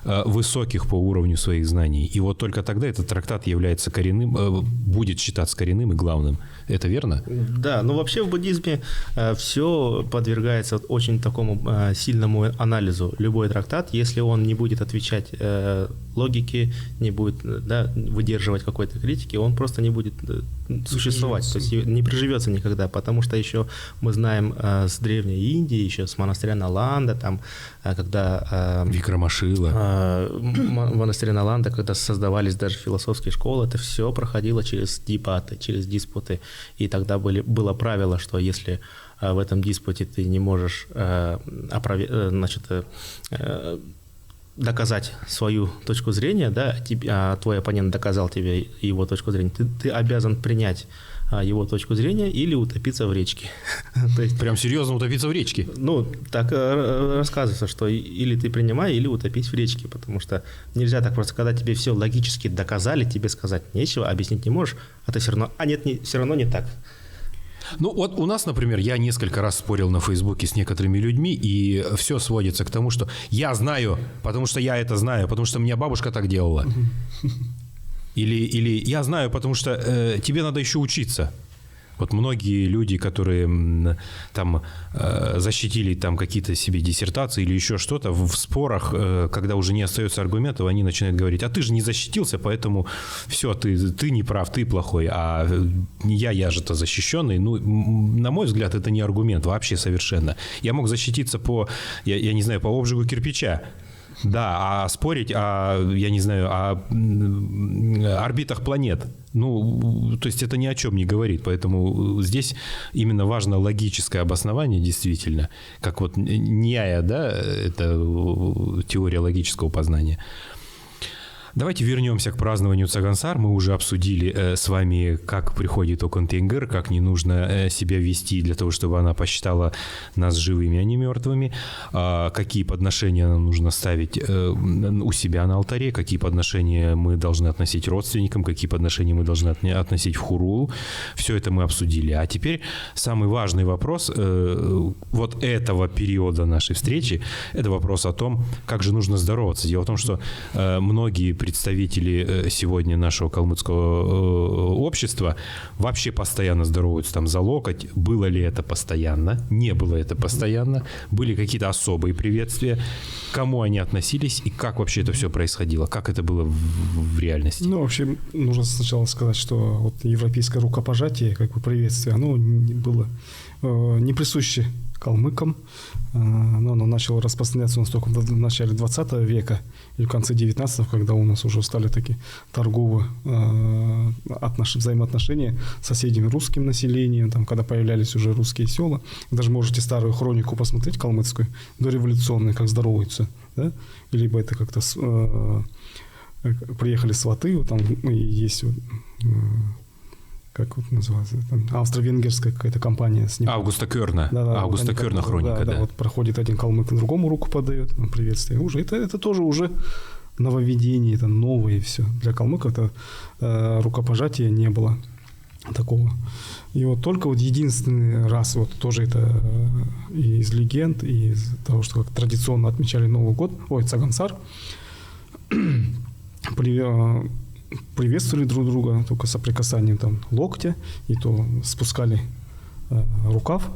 высоких по уровню своих знаний. И вот только тогда этот трактат является коренным, будет считаться коренным и главным. Это верно? Да, но вообще в буддизме все подвергается очень такому сильному анализу. Любой трактат, если он не будет отвечать логике, не будет выдерживать какой-то критики, он просто не будет существовать, то есть не приживется никогда, потому что еще мы знаем с древней Индии, еще с монастыря Наланда, там, когда... Викрамашила. В монастыре Наланда, когда создавались даже философские школы, это все проходило через дебаты, через диспуты, и тогда было правило, что если в этом диспуте ты не можешь доказать свою точку зрения, да, а твой оппонент доказал тебе его точку зрения, ты обязан принять его точку зрения или утопиться в речке. То есть, прям серьезно утопиться в речке? Ну, так рассказывается, что или ты принимай, или утопить в речке, потому что нельзя так просто, когда тебе все логически доказали, тебе сказать нечего, объяснить не можешь, а ты все равно, все равно не так. Ну вот у нас, например, я несколько раз спорил на Фейсбуке с некоторыми людьми, и все сводится к тому, что я знаю, потому что я это знаю, потому что у меня бабушка так делала. Или я знаю, потому что тебе надо еще учиться. Вот многие люди, которые там защитили там какие-то себе диссертации или еще что-то, в спорах, когда уже не остается аргументов, они начинают говорить: а ты же не защитился, поэтому все, ты не прав, ты плохой, а я же-то защищенный. Ну, на мой взгляд, это не аргумент вообще совершенно. Я мог защититься я не знаю, по обжигу кирпича. Да, а спорить я не знаю, о орбитах планет, ну, то есть это ни о чем не говорит, поэтому здесь именно важно логическое обоснование, действительно, как вот ньяя, да, это теория логического познания. Давайте вернемся к празднованию Цагансар. Мы уже обсудили с вами, как приходит Окон Тенгер, как не нужно себя вести для того, чтобы она посчитала нас живыми, а не мертвыми, какие подношения нам нужно ставить у себя на алтаре, какие подношения мы должны относить родственникам, какие подношения мы должны относить в Хурулу. Все это мы обсудили. А теперь самый важный вопрос вот этого периода нашей встречи, это вопрос о том, как же нужно здороваться. Дело в том, что многие представители сегодня нашего калмыцкого общества вообще постоянно здороваются там за локоть. Было ли это постоянно? Не было это постоянно? Были какие-то особые приветствия? К кому они относились? И как вообще это все происходило? Как это было в реальности? Ну, вообще, нужно сначала сказать, что вот европейское рукопожатие, как бы приветствие, оно было не присуще калмыкам, но оно начало распространяться у нас только в начале 20 века или в конце 19-го, когда у нас уже стали такие торговые взаимоотношения с соседями русским населением, там, когда появлялись уже русские села. Даже можете старую хронику посмотреть, калмыцкую, дореволюционную, как здороваются, да? Либо это как-то приехали сваты, вот там есть как вот называется, там, австро-венгерская какая-то компания снимает. Августа Кёрна. Да, Августа Кёрна хроника, да. Вот проходит один калмык, другому руку подает, приветствие. Уже это тоже уже нововведение, это новое все. Для калмыков это рукопожатия не было такого. И вот только вот единственный раз, вот тоже это и из легенд, и из того, что как традиционно отмечали Новый год, Цагансар, приветствовали друг друга только соприкасанием там локтя, и то спускали рукав.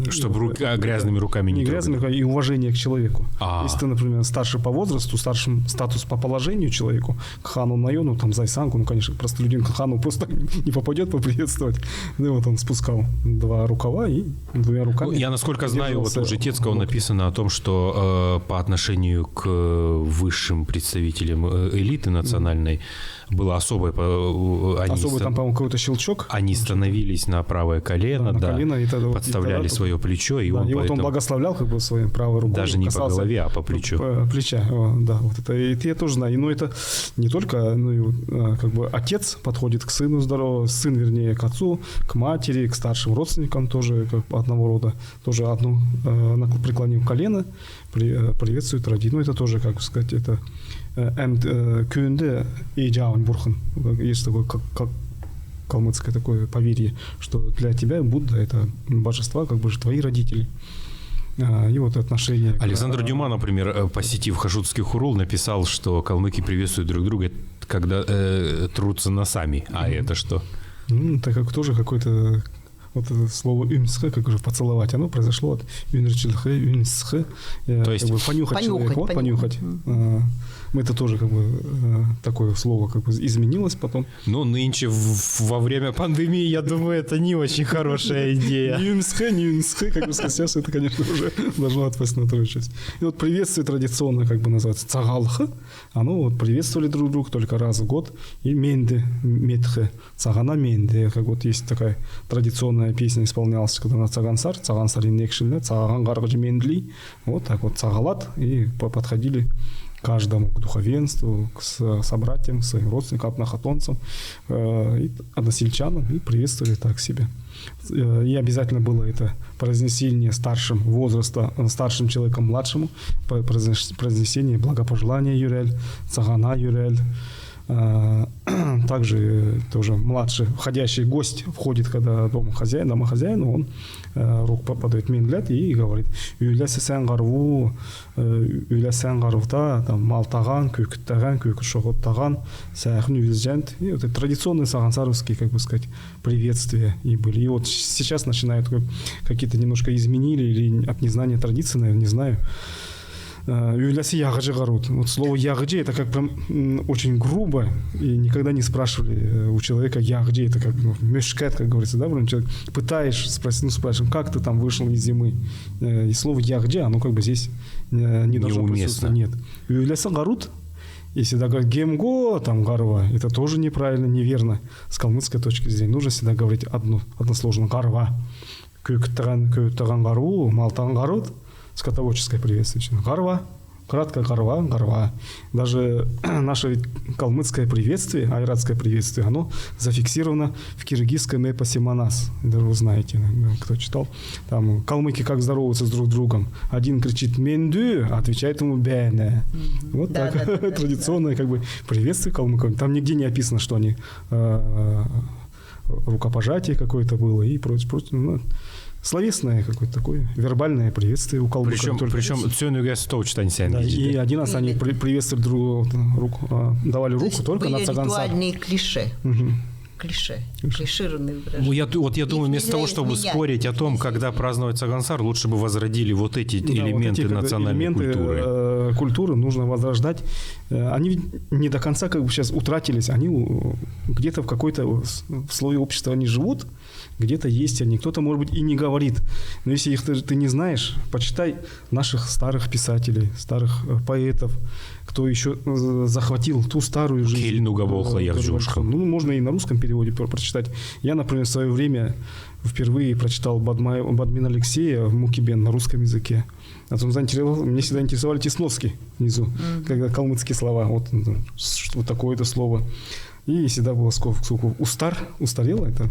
Чтобы грязными руками не грязными руками, и уважение к человеку. А-а-а. Если ты, например, старше по возрасту, старшим статус по положению человеку, к хану Найону, там, Зайсангу, ну, конечно, простолюдин к хану просто не попадет поприветствовать. Ну, вот он спускал 2 рукава и 2 руками. Ну, я, насколько знаю, вот у Житецкого написано о том, что по отношению к высшим представителям элиты национальной было особое... Особый там, по-моему, какой-то щелчок. Они становились на правое колено, на колено, и тогда, подставляли свое плечо, и да, он и вот он благословлял как бы своей правой рукой. Даже не по голове, а по плечу. Плеча, да, вот это я тоже знаю. Но это не только, ну, и, как бы отец подходит к сыну здорово, сын, вернее, к отцу, к матери, к старшим родственникам тоже как одного рода, тоже одну преклонив колено, приветствует родину. Ну, это тоже, как сказать, это кюнде и джаун бурхан. Есть такое, как калмыцкое такое поверье, что для тебя Будда — это божества, как бы же твои родители. И вот отношения. Александр Дюма, например, посетив Хашутский Хурул, написал, что калмыки приветствуют друг друга, когда трутся носами. А это что? Так как тоже какое-то вот это слово «юнсхэ», как уже поцеловать, оно произошло от «юнрчилхэ», «юнсхэ». То есть как бы понюхать человека, вот понюхать. Это тоже как бы такое слово как бы изменилось потом. Ну, нынче во время пандемии, я думаю, это не очень хорошая идея. Не юнсхэ, как бы сейчас это, конечно, уже должно отпасть на вторую часть. И вот приветствие традиционно как бы называется цагалхэ. Оно вот приветствовали друг друга только раз в год. И менде, метхэ, цагана менде. Как вот есть такая традиционная песня исполнялась, когда на цагансар инекшилне, цаган гаргыжы мендли. Вот так вот цагалат. И подходили каждому, к духовенству, к собратьям, к своим родственникам, однохотонцам, односельчанам, и приветствовали так себя. И обязательно было это произнесение старшим возраста, старшим человеком младшему, произнесение благопожелания юрель, цагана юрель. Также тоже младший входящий гость входит, когда домохозяин, он руку подает менглят и говорит: «Үйлясен гарву, там малтаган, күйкіттаган, күйкішоғыттаган, сәхін үйілжент». И вот это традиционные сагансаровские, как бы сказать, приветствия и были. И вот сейчас начинают какие-то немножко изменили или от незнания традиции, наверное, не знаю. Юляси ягыджи гарут. Вот слово ягыджи это как прям очень грубо, и никогда не спрашивали у человека ягыджи, это как мешкет, как говорится, да, прям человек пытаешь спросить, спрашиваем, как ты там вышел из зимы. И слово ягыджи, оно как бы здесь не должно присутствовать. Нет. Юляси гарут, если всегда говорить гемго, там гарва, это тоже неправильно, неверно. С калмыцкой точки зрения нужно всегда говорить односложно гарва. Күйктаган гару, малтаган гарут. Скотоводческое приветствие. Гарва, кратко гарва. Даже наше калмыцкое приветствие, айратское приветствие, оно зафиксировано в киргизском эпосе «Манас». Даже вы знаете, кто читал. Там калмыки как здороваются с друг другом. Один кричит «мендю», а отвечает ему «бэне». Вот так. Традиционное как бы приветствие калмыков. Там нигде не описано, что они рукопожатие какое-то было и прочее. Словесное какое-то такое, вербальное приветствие у калмыков. Причем цёнугас тоучтансян. Да, и один раз они приветствовали друг руку, давали руку только на цагансар. Ритуальные клише. Клишированные выражения. Я думаю, вместо того, чтобы спорить о том, когда праздновать цагансар, лучше бы возродили вот эти элементы национальной культуры. Культуры нужно возрождать. Они ведь не до конца как бы сейчас утратились. Они где-то в какой-то слое общества они живут, где-то есть они. Кто-то, может быть, и не говорит. Но если их ты не знаешь, почитай наших старых писателей, старых поэтов, кто еще захватил ту старую жизнь. Кельнугаволха Ярджушка. Ну, можно и на русском переводе прочитать. Я, например, в свое время впервые прочитал Бадмина Алексея в Мукибен на русском языке. Мне всегда интересовали эти сноски внизу, когда калмыцкие слова. Вот такое-то слово. И всегда было сколько устарело, это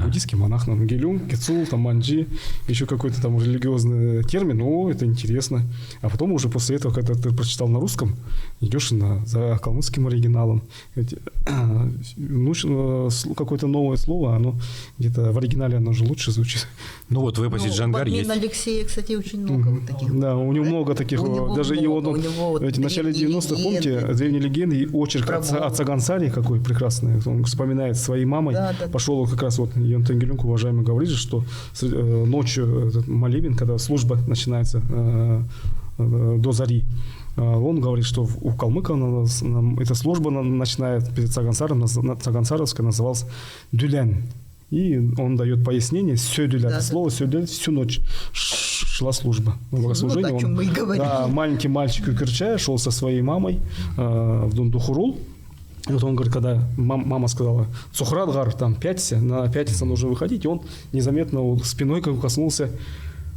буддийский монах, там, гелюм, кецул, там, манджи, еще какой-то там религиозный термин, это интересно. А потом уже после этого, когда ты прочитал на русском, идешь за калмыцким оригиналом. Нужно какое-то новое слово, оно где-то в оригинале оно же лучше звучит. Ну вот в эпосе Джангар есть. Алексея, кстати, очень много вот таких. Да, у него много таких. Даже его в начале 90-х, помните, древние легенды и очерк о Цагансаре какой прекрасный. Он вспоминает своей мамой. Пошел как раз вот Йон Тенгелюнг, уважаемый, говорит, что ночью молебен, когда служба начинается до зари, он говорит, что у калмыков эта служба начинает перед Цагансаром, Цагансаровская называлась «дюлян». И он дает пояснение, «сёдюля», слово «сёдюля», всю ночь шла служба. Богослужение. Вот о чем мы и говорим. Маленький мальчик Кырчая шел со своей мамой в Дундухурул. И вот он говорит, когда мама сказала «Цухрат гар, там, пяться», на пятиться нужно выходить, и он незаметно спиной как коснулся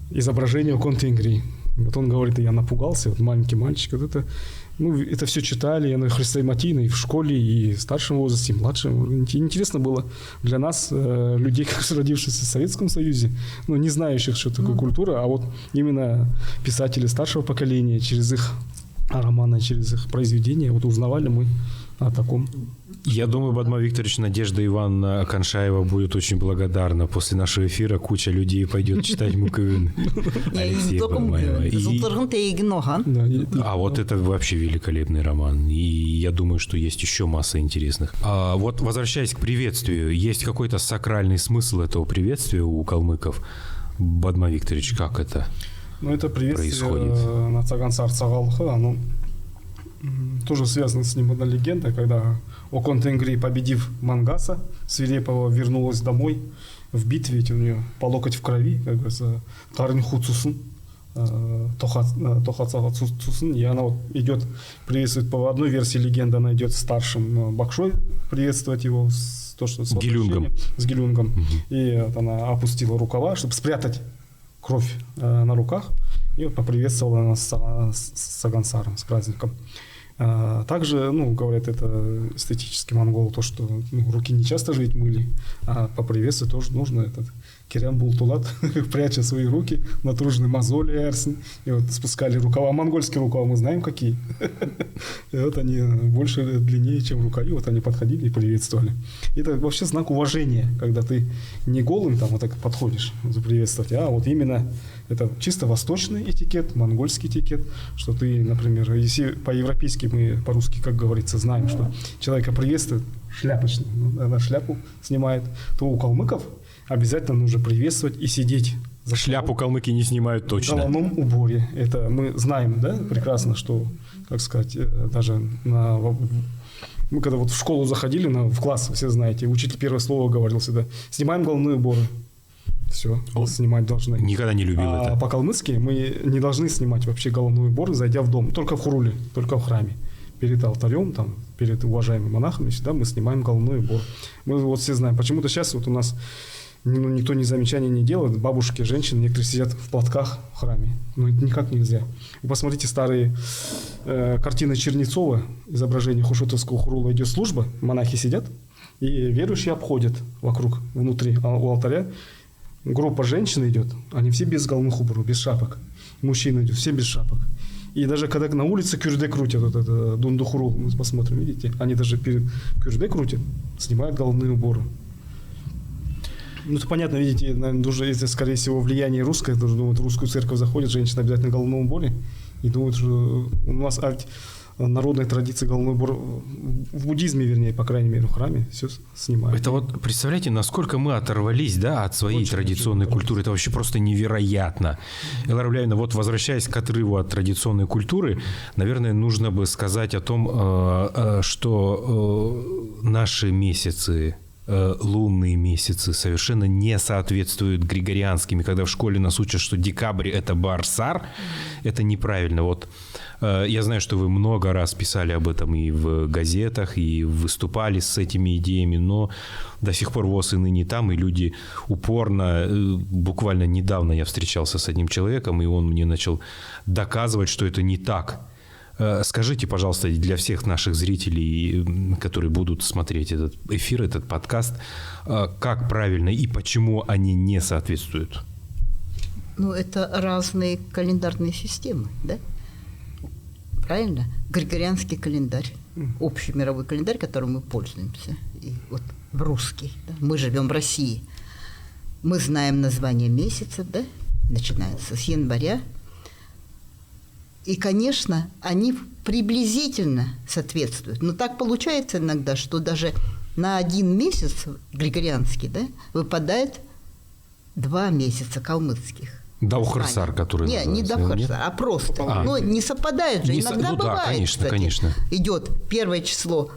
изображения Контенгри. Вот он говорит, я напугался, вот маленький мальчик, вот это все читали, я на хрестоматийной, и в школе, и в старшем возрасте, и в младшем. Интересно было для нас, людей, как родившихся в Советском Союзе, не знающих, что такое культура, а вот именно писатели старшего поколения, через их романы, через их произведения, вот узнавали мы о таком. Я думаю, Бадмар Викторович, Надежда Ивановна Коншаева будет очень благодарна. После нашего эфира куча людей пойдет читать Мукывин Алексея Бадмаева. А вот это вообще великолепный роман. И я думаю, что есть еще масса интересных. А вот возвращаясь к приветствию, есть какой-то сакральный смысл этого приветствия у калмыков? Бадмар Викторович, как это это приветствие происходит? На Цагансар Цагалхы, оно тоже связано с ним одна легенда, когда Окон Тенгри, победив Мангаса, свирепого, вернулась домой в битве, ведь у нее по локоть в крови, как говорится, Таринху Цусун, Тохаца Цусун, и она вот идет, приветствует по одной версии легенды, она идет старшим Бакшой приветствовать его с Гелюнгом. С Гелюнгом. И вот она опустила рукава, чтобы спрятать кровь на руках, и вот поприветствовала нас с Цагансаром, с праздником. Также, говорят, это эстетический монгол, то, что руки не часто же ведь мыли, а поприветствовать тоже нужно этот Керем Бултулат, пряча свои руки, натруженные мозоли Эрсен, и вот спускали рукава. Монгольские рукава мы знаем какие. И вот они больше, длиннее, чем рукави, вот они подходили и приветствовали. Это вообще знак уважения, когда ты не голым там вот так подходишь приветствовать, а вот именно это чисто восточный этикет, монгольский этикет, что ты, например, если по-европейски мы, по-русски, как говорится, знаем, что человека приветствует шляпочно, она шляпу снимает, то у калмыков обязательно нужно приветствовать и сидеть. За шляпу калмыки не снимают точно. В головном уборе. Это мы знаем, да, прекрасно, что, как сказать, даже мы когда вот в школу заходили, в класс, все знаете, учитель первое слово говорил всегда: снимаем головные уборы. Все, снимать должны. Никогда не любил это. А по-калмыцки мы не должны снимать вообще головной убор, зайдя в дом. Только в хуруле, только в храме. Перед алтарем, там, перед уважаемыми монахами всегда мы снимаем головной убор. Мы вот все знаем. Почему-то сейчас вот у нас никто ни замечаний не делает. Бабушки, женщины, некоторые сидят в платках в храме. Это никак нельзя. Вы посмотрите старые картины Чернецова, изображение хушутовского хурула, идет служба, монахи сидят, и верующие обходят вокруг, внутри у алтаря. Группа женщин идет, они все без головных уборов, без шапок. Мужчины идут, все без шапок. И даже когда на улице кюрде крутят, вот это дундухурул, мы посмотрим, видите, они даже перед кюрде крутят, снимают головные уборы. Это понятно, видите, наверное, это, скорее всего, влияние русское, потому что, думают, в русскую церковь заходит женщина обязательно в головном уборе, и думают, что у нас народная традиция головной убор в буддизме, вернее, по крайней мере, в храме все снимают. Это вот, представляете, насколько мы оторвались, да, от своей традиционной культуры. Это вообще просто невероятно. Элара Блявина, вот возвращаясь к отрыву от традиционной культуры, наверное, нужно бы сказать о том, что наши месяцы, лунные месяцы совершенно не соответствуют григорианским. Когда в школе нас учат, что декабрь – это Барсар, это неправильно. Вот я знаю, что вы много раз писали об этом и в газетах, и выступали с этими идеями, но до сих пор ВОС и ныне там, и люди упорно, буквально недавно я встречался с одним человеком, и он мне начал доказывать, что это не так. Скажите, пожалуйста, для всех наших зрителей, которые будут смотреть этот эфир, этот подкаст, как правильно и почему они не соответствуют? Это разные календарные системы, да? Правильно? Григорианский календарь, общий мировой календарь, которым мы пользуемся, и вот в русский, да? Мы живем в России. Мы знаем название месяцев, да? Начинается с января. И, конечно, они приблизительно соответствуют. Но так получается иногда, что даже на один месяц григорианский, да, выпадает 2 месяца калмыцких. Даухарсар, который называется. Не Даухарсар, а просто. Но не совпадает же. Иногда бывает, да, конечно, кстати. Конечно. Идет первое число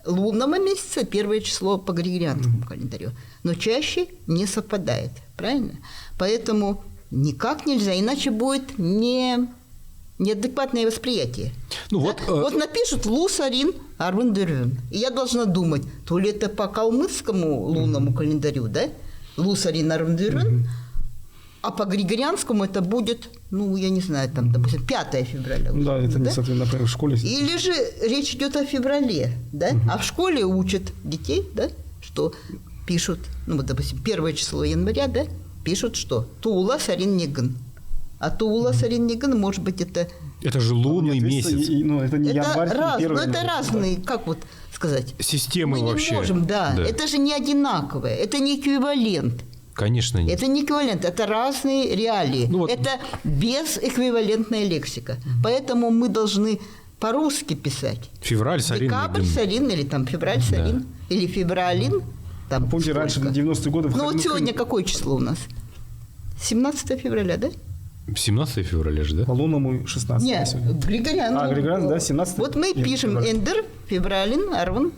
лунного месяца, первое число по григорианскому календарю. Но чаще не совпадает. Правильно? Поэтому никак нельзя, иначе будет неадекватное восприятие. Вот напишут «Лусарин Арвандерюн». И я должна думать, то ли это по калмыцкому лунному календарю, да? Лусарин Арвандерюн, а по григорианскому это будет, я не знаю, там, допустим, 5 февраля. Да, это не соответственно, например, в школе. Или же речь идет о феврале, да? А в школе учат детей, да, что пишут, допустим, 1 число января, да, пишут что? Тула Сарин Ниган. А Тула Сарин Ниган, может быть, это Это же лунный месяц. Ну, это не январь, не первый это январь. разные, как вот сказать. Системы Мы вообще. не можем, да. Это же не одинаковое, это не эквивалент. Конечно, нет. Это не эквивалент, это разные реалии. Ну вот. Это безэквивалентная лексика. Поэтому мы должны по-русски писать. Февраль, сарин. Декабрь, сарин, или там февраль, сарин, или февралин. Там Помните, раньше, сколько? на 90-е годы... Ну вот сегодня какое число у нас? 17 февраля, да? 17 февраля же, да? По лунному 16 Нет, сегодня. Григориан. Григориан, да, 17. Вот мы пишем февраль. Эндер, февралин, арван,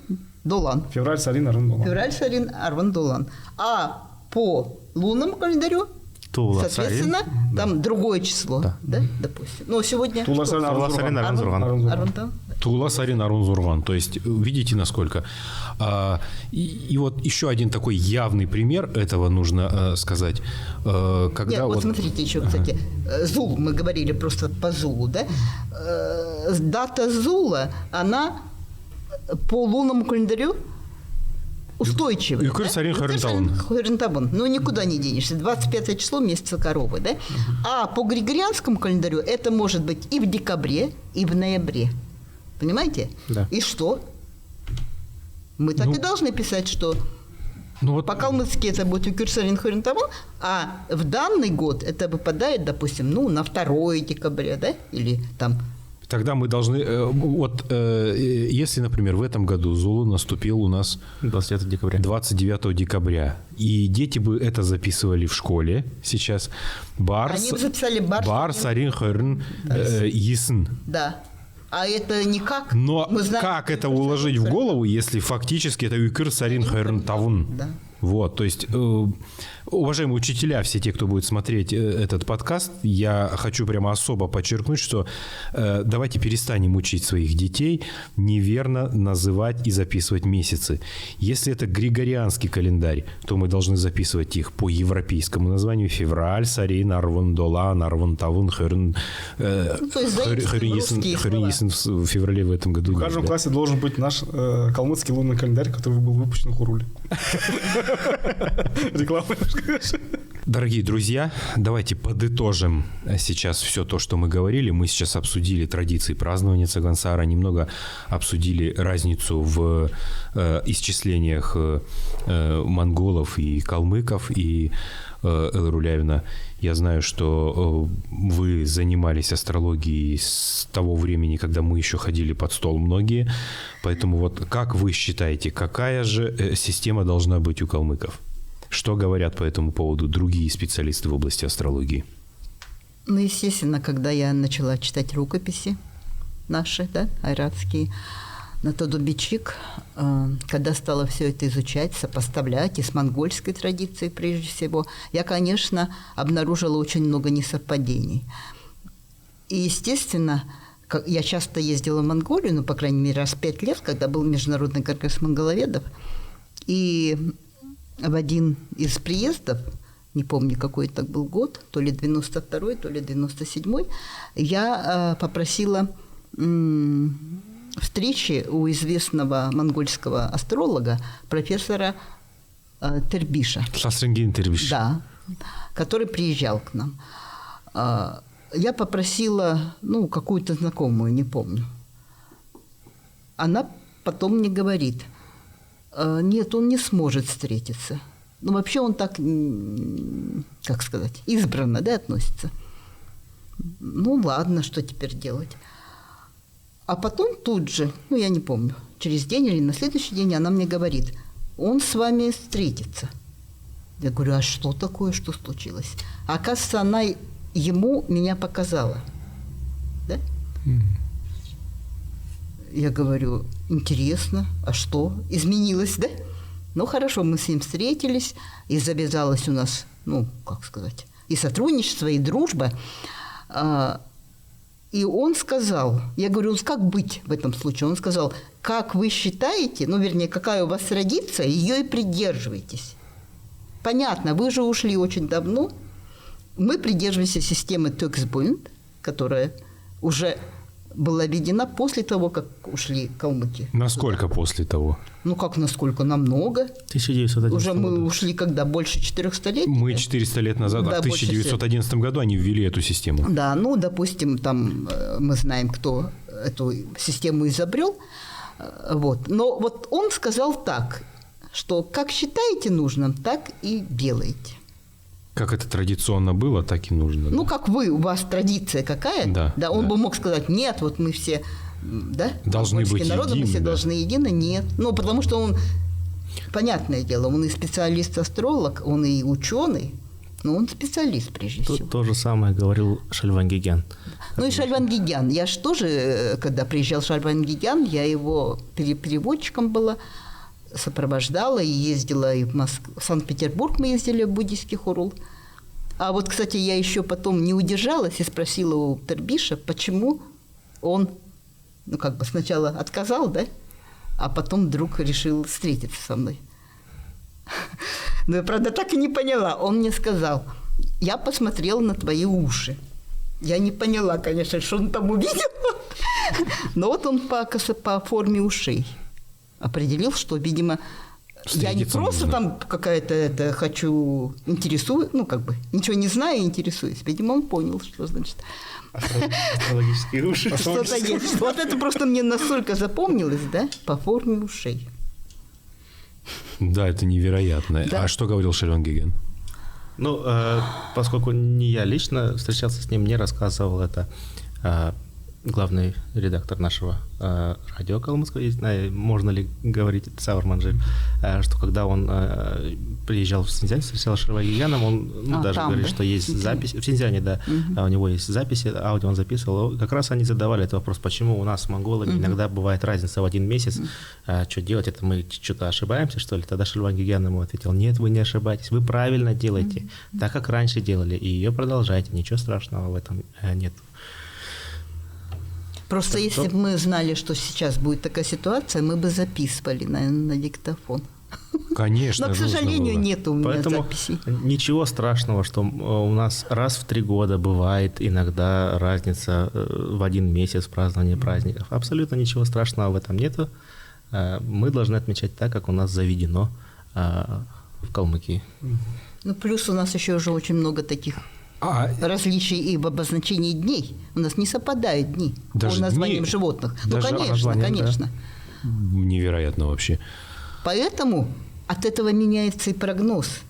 долан. Февраль, сарин, арван, долан. Февраль, сарин, арван, долан. А по лунному календарю, Тула, соответственно, там другое число, да, допустим. Но сегодня... Тула, что? сарин, Тула, сарин, арван, зурган. Арван, да. Тула, сарин, арун, зурган. То есть, видите, насколько. И вот еще один такой явный пример этого нужно сказать. Когда Нет, вот смотрите еще, кстати, Зул, мы говорили просто по Зулу, да? Дата Зула, она по лунному календарю устойчивая. Юкыр, сарин, хорентабун. Хорентабун. Ну, никуда не денешься. 25 число месяца коровы, да? А по григорианскому календарю это может быть и в декабре, и в ноябре. Понимаете? Да. И что? Мы так и должны писать, что Ну вот, по-калмыцки это будет Юкыр, сарин, хорентабун, а в данный год это выпадает, допустим, ну, на 2 декабря, да? Или там... тогда мы должны... если, например, в этом году Зулу наступил у нас 29 декабря. 29 декабря, и дети бы это записывали в школе сейчас. Они бы записали бар, сарин, хорен, ясн. Да. А это никак. Но Мы знаем, как это Юкыр, уложить сарин, в голову, если фактически это Юкыр, сарин, хорен, тавун? Да. Вот, то есть, уважаемые учителя, все те, кто будет смотреть этот подкаст, я хочу прямо особо подчеркнуть, что давайте перестанем учить своих детей неверно называть и записывать месяцы. Если это григорианский календарь, то мы должны записывать их по европейскому названию: февраль, сарин, арван, долан, арван, тавун, хорен, то есть русские слова. в феврале в этом году. В нет, каждом да. классе должен быть наш калмыцкий лунный календарь, который был выпущен в Хуруле. Реклама. Дорогие друзья, давайте подытожим сейчас все то, что мы говорили. Мы сейчас обсудили традиции празднования Цагансара, немного обсудили разницу в исчислениях монголов и калмыков. И, Элла Руляевна, я знаю, что вы занимались астрологией с того времени, когда мы еще ходили под стол многие. Поэтому вот как вы считаете, какая же система должна быть у калмыков? Что говорят по этому поводу другие специалисты в области астрологии? Ну, естественно, когда я начала читать рукописи наши, да, айратские, на Тодубичик, когда стала все это изучать, сопоставлять и с монгольской традицией прежде всего, я, конечно, обнаружила очень много несовпадений. И, естественно, я часто ездила в Монголию, ну, по крайней мере, раз в 5 лет, когда был международный конгресс монголоведов, и в один из приездов, не помню, какой это был год, то ли 92-й, то ли 97-й, я попросила встречи у известного монгольского астролога, профессора Тербиша. Шасрингин Тербиш. Да, который приезжал к нам. Я попросила, ну, какую-то знакомую, не помню. Она потом мне говорит: нет, он не сможет встретиться. Ну, вообще он так, как сказать, избранно, да, относится. Ну, ладно, что теперь делать? А потом тут же, ну, я не помню, через день или на следующий день она мне говорит: он с вами встретится. Я говорю: а что такое, что случилось? А оказывается, она ему меня показала. Да? Я говорю: интересно, а что? Изменилось, да? Ну, хорошо, мы с ним встретились, и завязалось у нас, ну, как сказать, и сотрудничество, и дружба. И он сказал, я говорю: как быть в этом случае? Он сказал: как вы считаете, ну, вернее, какая у вас традиция, ее и придерживайтесь. Понятно, вы же ушли очень давно. Мы придерживаемся системы Тёксбунд, которая уже была введена после того, как ушли калмыки. Насколько после того? Ну, как насколько? Намного. 1911 Уже мы году. ушли когда? Больше 400 лет? Мы 400 лет назад, Да, а в больше 1911 году они ввели эту систему. Да, ну, допустим, там мы знаем, кто эту систему изобрел. Вот. Но вот он сказал так, что как считаете нужным, так и делайте. Как это традиционно было, так и нужно. Ну, как вы, у вас традиция какая? Да, он да. бы мог сказать, нет, вот мы все, да, Должны монгольские быть народы, мы едины, все да. должны едины. Нет. Ну, потому что он, понятное дело, он и специалист-астролог, он и ученый, но он специалист прежде всего. То же самое говорил Шальван Гиген. Ну и Шальван Гиген. Я же тоже, когда приезжал Шальван Гиген, я его переводчиком была, сопровождала и ездила и в Санкт-Петербург мы ездили в буддийский хурул. А вот, кстати, я еще потом не удержалась и спросила у Тербиша, почему он, ну, как бы сначала отказал, да, а потом вдруг решил встретиться со мной. Но я, правда, так и не поняла. Он мне сказал, я посмотрела на твои уши. Я не поняла, конечно, что он там увидел. Но вот он по форме ушей определил, что, видимо, я не Встретиться просто нужно. там какая-то хочу, интересую, ну, как бы, ничего не знаю, интересуюсь. Видимо, он понял, что значит. Астрологические уши. Что-то есть. Вот это просто мне настолько запомнилось, да, по форме ушей. Да, это невероятно. Да. А что говорил Шальван Гиген? Ну, поскольку не я лично встречался с ним, мне рассказывал это главный редактор нашего радио калмыцкого, не знаю, можно ли говорить, Саур Манжель, что когда он приезжал в Синьцзянь, встречался с Шальван Гигеном, он даже там, говорит, да? что есть запись, в Синьцзяне, да, у него есть записи, аудио он записывал, как раз они задавали этот вопрос, почему у нас с монголами иногда бывает разница в один месяц, что делать, это мы что-то ошибаемся, что ли? Тогда Шальван Гиген ему ответил, нет, вы не ошибаетесь, вы правильно делаете, так как раньше делали, и ее продолжайте, ничего страшного в этом нет. Просто если бы мы знали, что сейчас будет такая ситуация, мы бы записывали, наверное, на диктофон. Конечно, Но, к нужно сожалению, было. нет у меня Поэтому записей. ничего страшного, что у нас раз в 3 года бывает иногда разница в один месяц празднования праздников. Абсолютно ничего страшного в этом нету. Мы должны отмечать так, как у нас заведено в Калмыкии. Ну, плюс у нас еще уже очень много таких различий и в обозначении дней. У нас не совпадают дни Даже по названиям дни? животных. Даже Ну, конечно, названиям, да. конечно. Невероятно вообще. Поэтому от этого меняется и прогноз.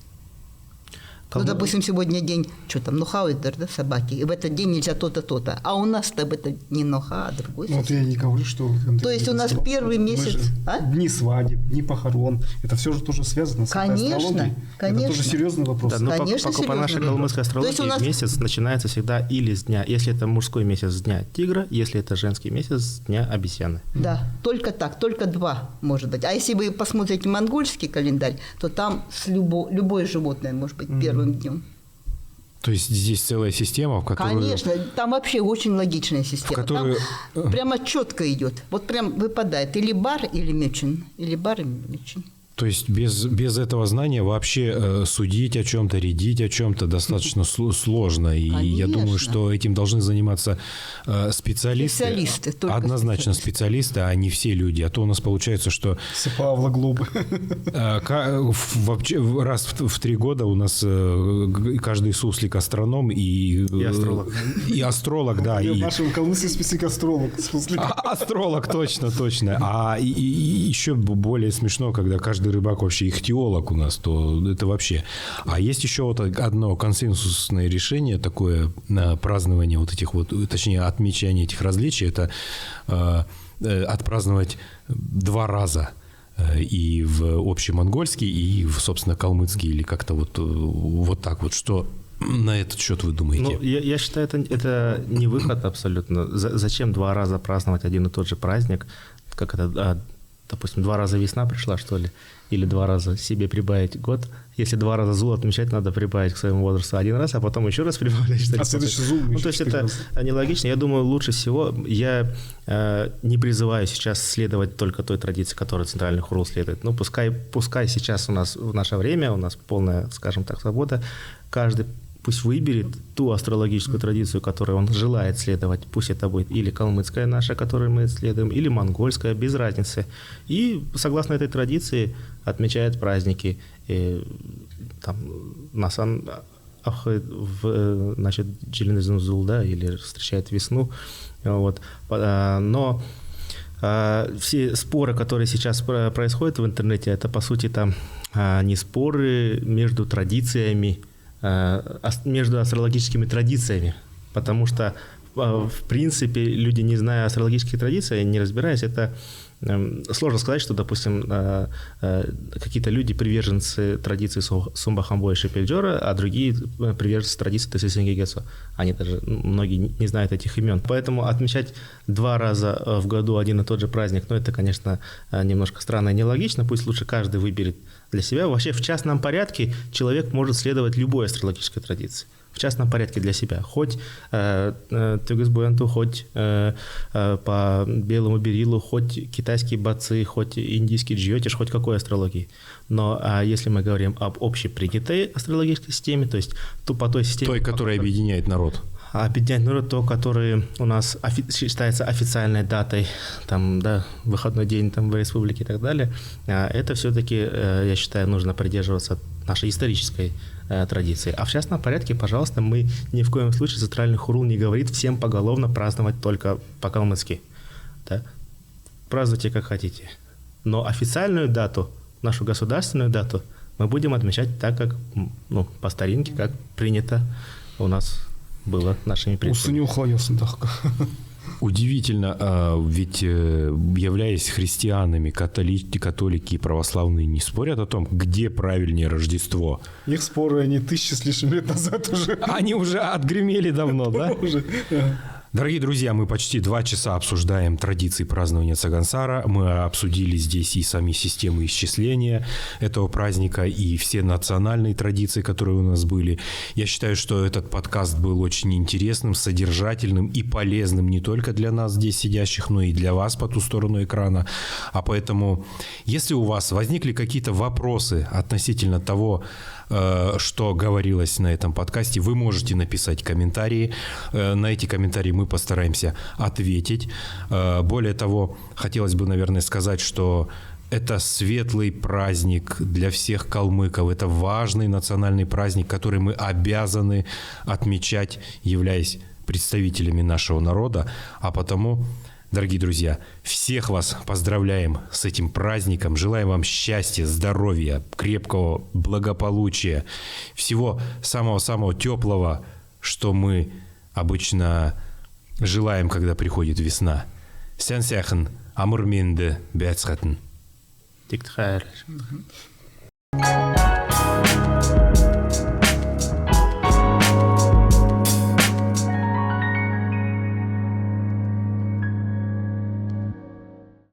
Ну, допустим, сегодня день, что там, нохауэдер, да, собаки, и в этот день нельзя то-то, то-то. А у нас-то это не ноха, а другой. Вот я не говорю, что... То есть у нас первый месяц... А? Дни свадеб, дни похорон, это все же тоже связано с этой Конечно, астрологией. конечно. Это тоже серьезный вопрос. Да, но Конечно, по нашей серьезный калмыцкой вопрос. То есть астрологии у нас- месяц начинается всегда или с дня, если это мужской месяц, с дня тигра, если это женский месяц, с дня обезьяны. Да, только так, только 2 может быть. А если вы посмотрите монгольский календарь, то там любое животное может быть первым днем. То есть здесь целая система, в которую... Конечно, там вообще очень логичная система. которую- Там прямо четко идет. Вот прям выпадает или бар, или мечин. Или бар, или мечин. То есть без этого знания вообще судить о чем-то, рядить о чем-то достаточно сложно. И я думаю, Конечно. что этим должны заниматься специалисты. Специалисты, только Однозначно специалисты, а не все люди. А то у нас получается, что Все Павла Глобы. вообще раз в 3 года у нас каждый суслик астроном и астролог. И астролог, да. Я в И, нашем калмыцком списке астролог. астролог, точно. А и еще более смешно, когда каждый рыбак вообще ихтиолог у нас, то это вообще. А есть еще вот одно консенсусное решение, такое празднование вот этих вот, точнее, отмечание этих различий, это отпраздновать 2 раза. И в общемонгольский, и в, собственно, калмыцкий, или как-то вот так вот. Что на этот счет вы думаете? Ну, я считаю, это не выход абсолютно. Зачем 2 раза праздновать один и тот же праздник? Как это, допустим, 2 раза весна пришла, что ли? Или 2 раза себе прибавить год. Если 2 раза зул отмечать, надо прибавить к своему возрасту 1 раз, а потом еще раз прибавить. А следующий зул Ну, то есть это нелогично. Я думаю, лучше всего, я не призываю сейчас следовать только той традиции, которой центральный хурул следует. Ну, пускай сейчас у нас в наше время, у нас полная, скажем так, свобода, каждый пусть выберет ту астрологическую традицию, которой он желает следовать. Пусть это будет или калмыцкая наша, которую мы исследуем, или монгольская, без разницы. И согласно этой традиции отмечает праздники. И, там, значит, Джилинезунзул, да, или встречает весну. Вот. Но все споры, которые сейчас происходят в интернете, это, по сути, там не споры между традициями, между астрологическими традициями, потому что, в принципе, люди, не зная астрологических традиций, не разбираясь, это сложно сказать, что, допустим, какие-то люди приверженцы традиции Сумбахамбо и Шепельджора, а другие приверженцы традиции Тесесенгегесо. Они даже, многие не знают этих имен. Поэтому отмечать 2 раза в году один и тот же праздник, ну, это, конечно, немножко странно и нелогично. Пусть лучше каждый выберет для себя. Вообще, в частном порядке человек может следовать любой астрологической традиции. В частном порядке для себя. Хоть Тюгыс Буянту, хоть по белому берилу, хоть китайские бацы, хоть индийский джиотиш, хоть какой астрологии. Но если мы говорим об общепринятой астрологической системе, то есть по той системе... Той, которая объединяет народ. Объединять народ, то, который у нас считается официальной датой, там, да, выходной день там, в республике и так далее, это все-таки, я считаю, нужно придерживаться нашей исторической традиции. А в частном порядке, пожалуйста, мы ни в коем случае, Центральный Хурул не говорит всем поголовно праздновать только по-калмыцки. Да? Празднуйте как хотите. Но официальную дату, нашу государственную дату, мы будем отмечать так, как, ну, по старинке, как принято у нас было нашими предками. Удивительно, ведь являясь христианами, католики и православные не спорят о том, где правильнее Рождество. Их споры, они 1000 с лишним лет назад уже. Они уже отгремели давно, да? Дорогие друзья, мы почти 2 часа обсуждаем традиции празднования Цагансара. Мы обсудили здесь и сами системы исчисления этого праздника, и все национальные традиции, которые у нас были. Я считаю, что этот подкаст был очень интересным, содержательным и полезным не только для нас здесь сидящих, но и для вас по ту сторону экрана. А поэтому, если у вас возникли какие-то вопросы относительно того, что говорилось на этом подкасте, вы можете написать комментарии. На эти комментарии мы постараемся ответить. Более того, хотелось бы, наверное, сказать, что это светлый праздник для всех калмыков. Это важный национальный праздник, который мы обязаны отмечать, являясь представителями нашего народа. А потому, дорогие друзья, всех вас поздравляем с этим праздником. Желаем вам счастья, здоровья, крепкого благополучия, всего самого-самого теплого, что мы обычно желаем, когда приходит весна. Сен-сяхен, амурминде бяцхатен. Диктхайр.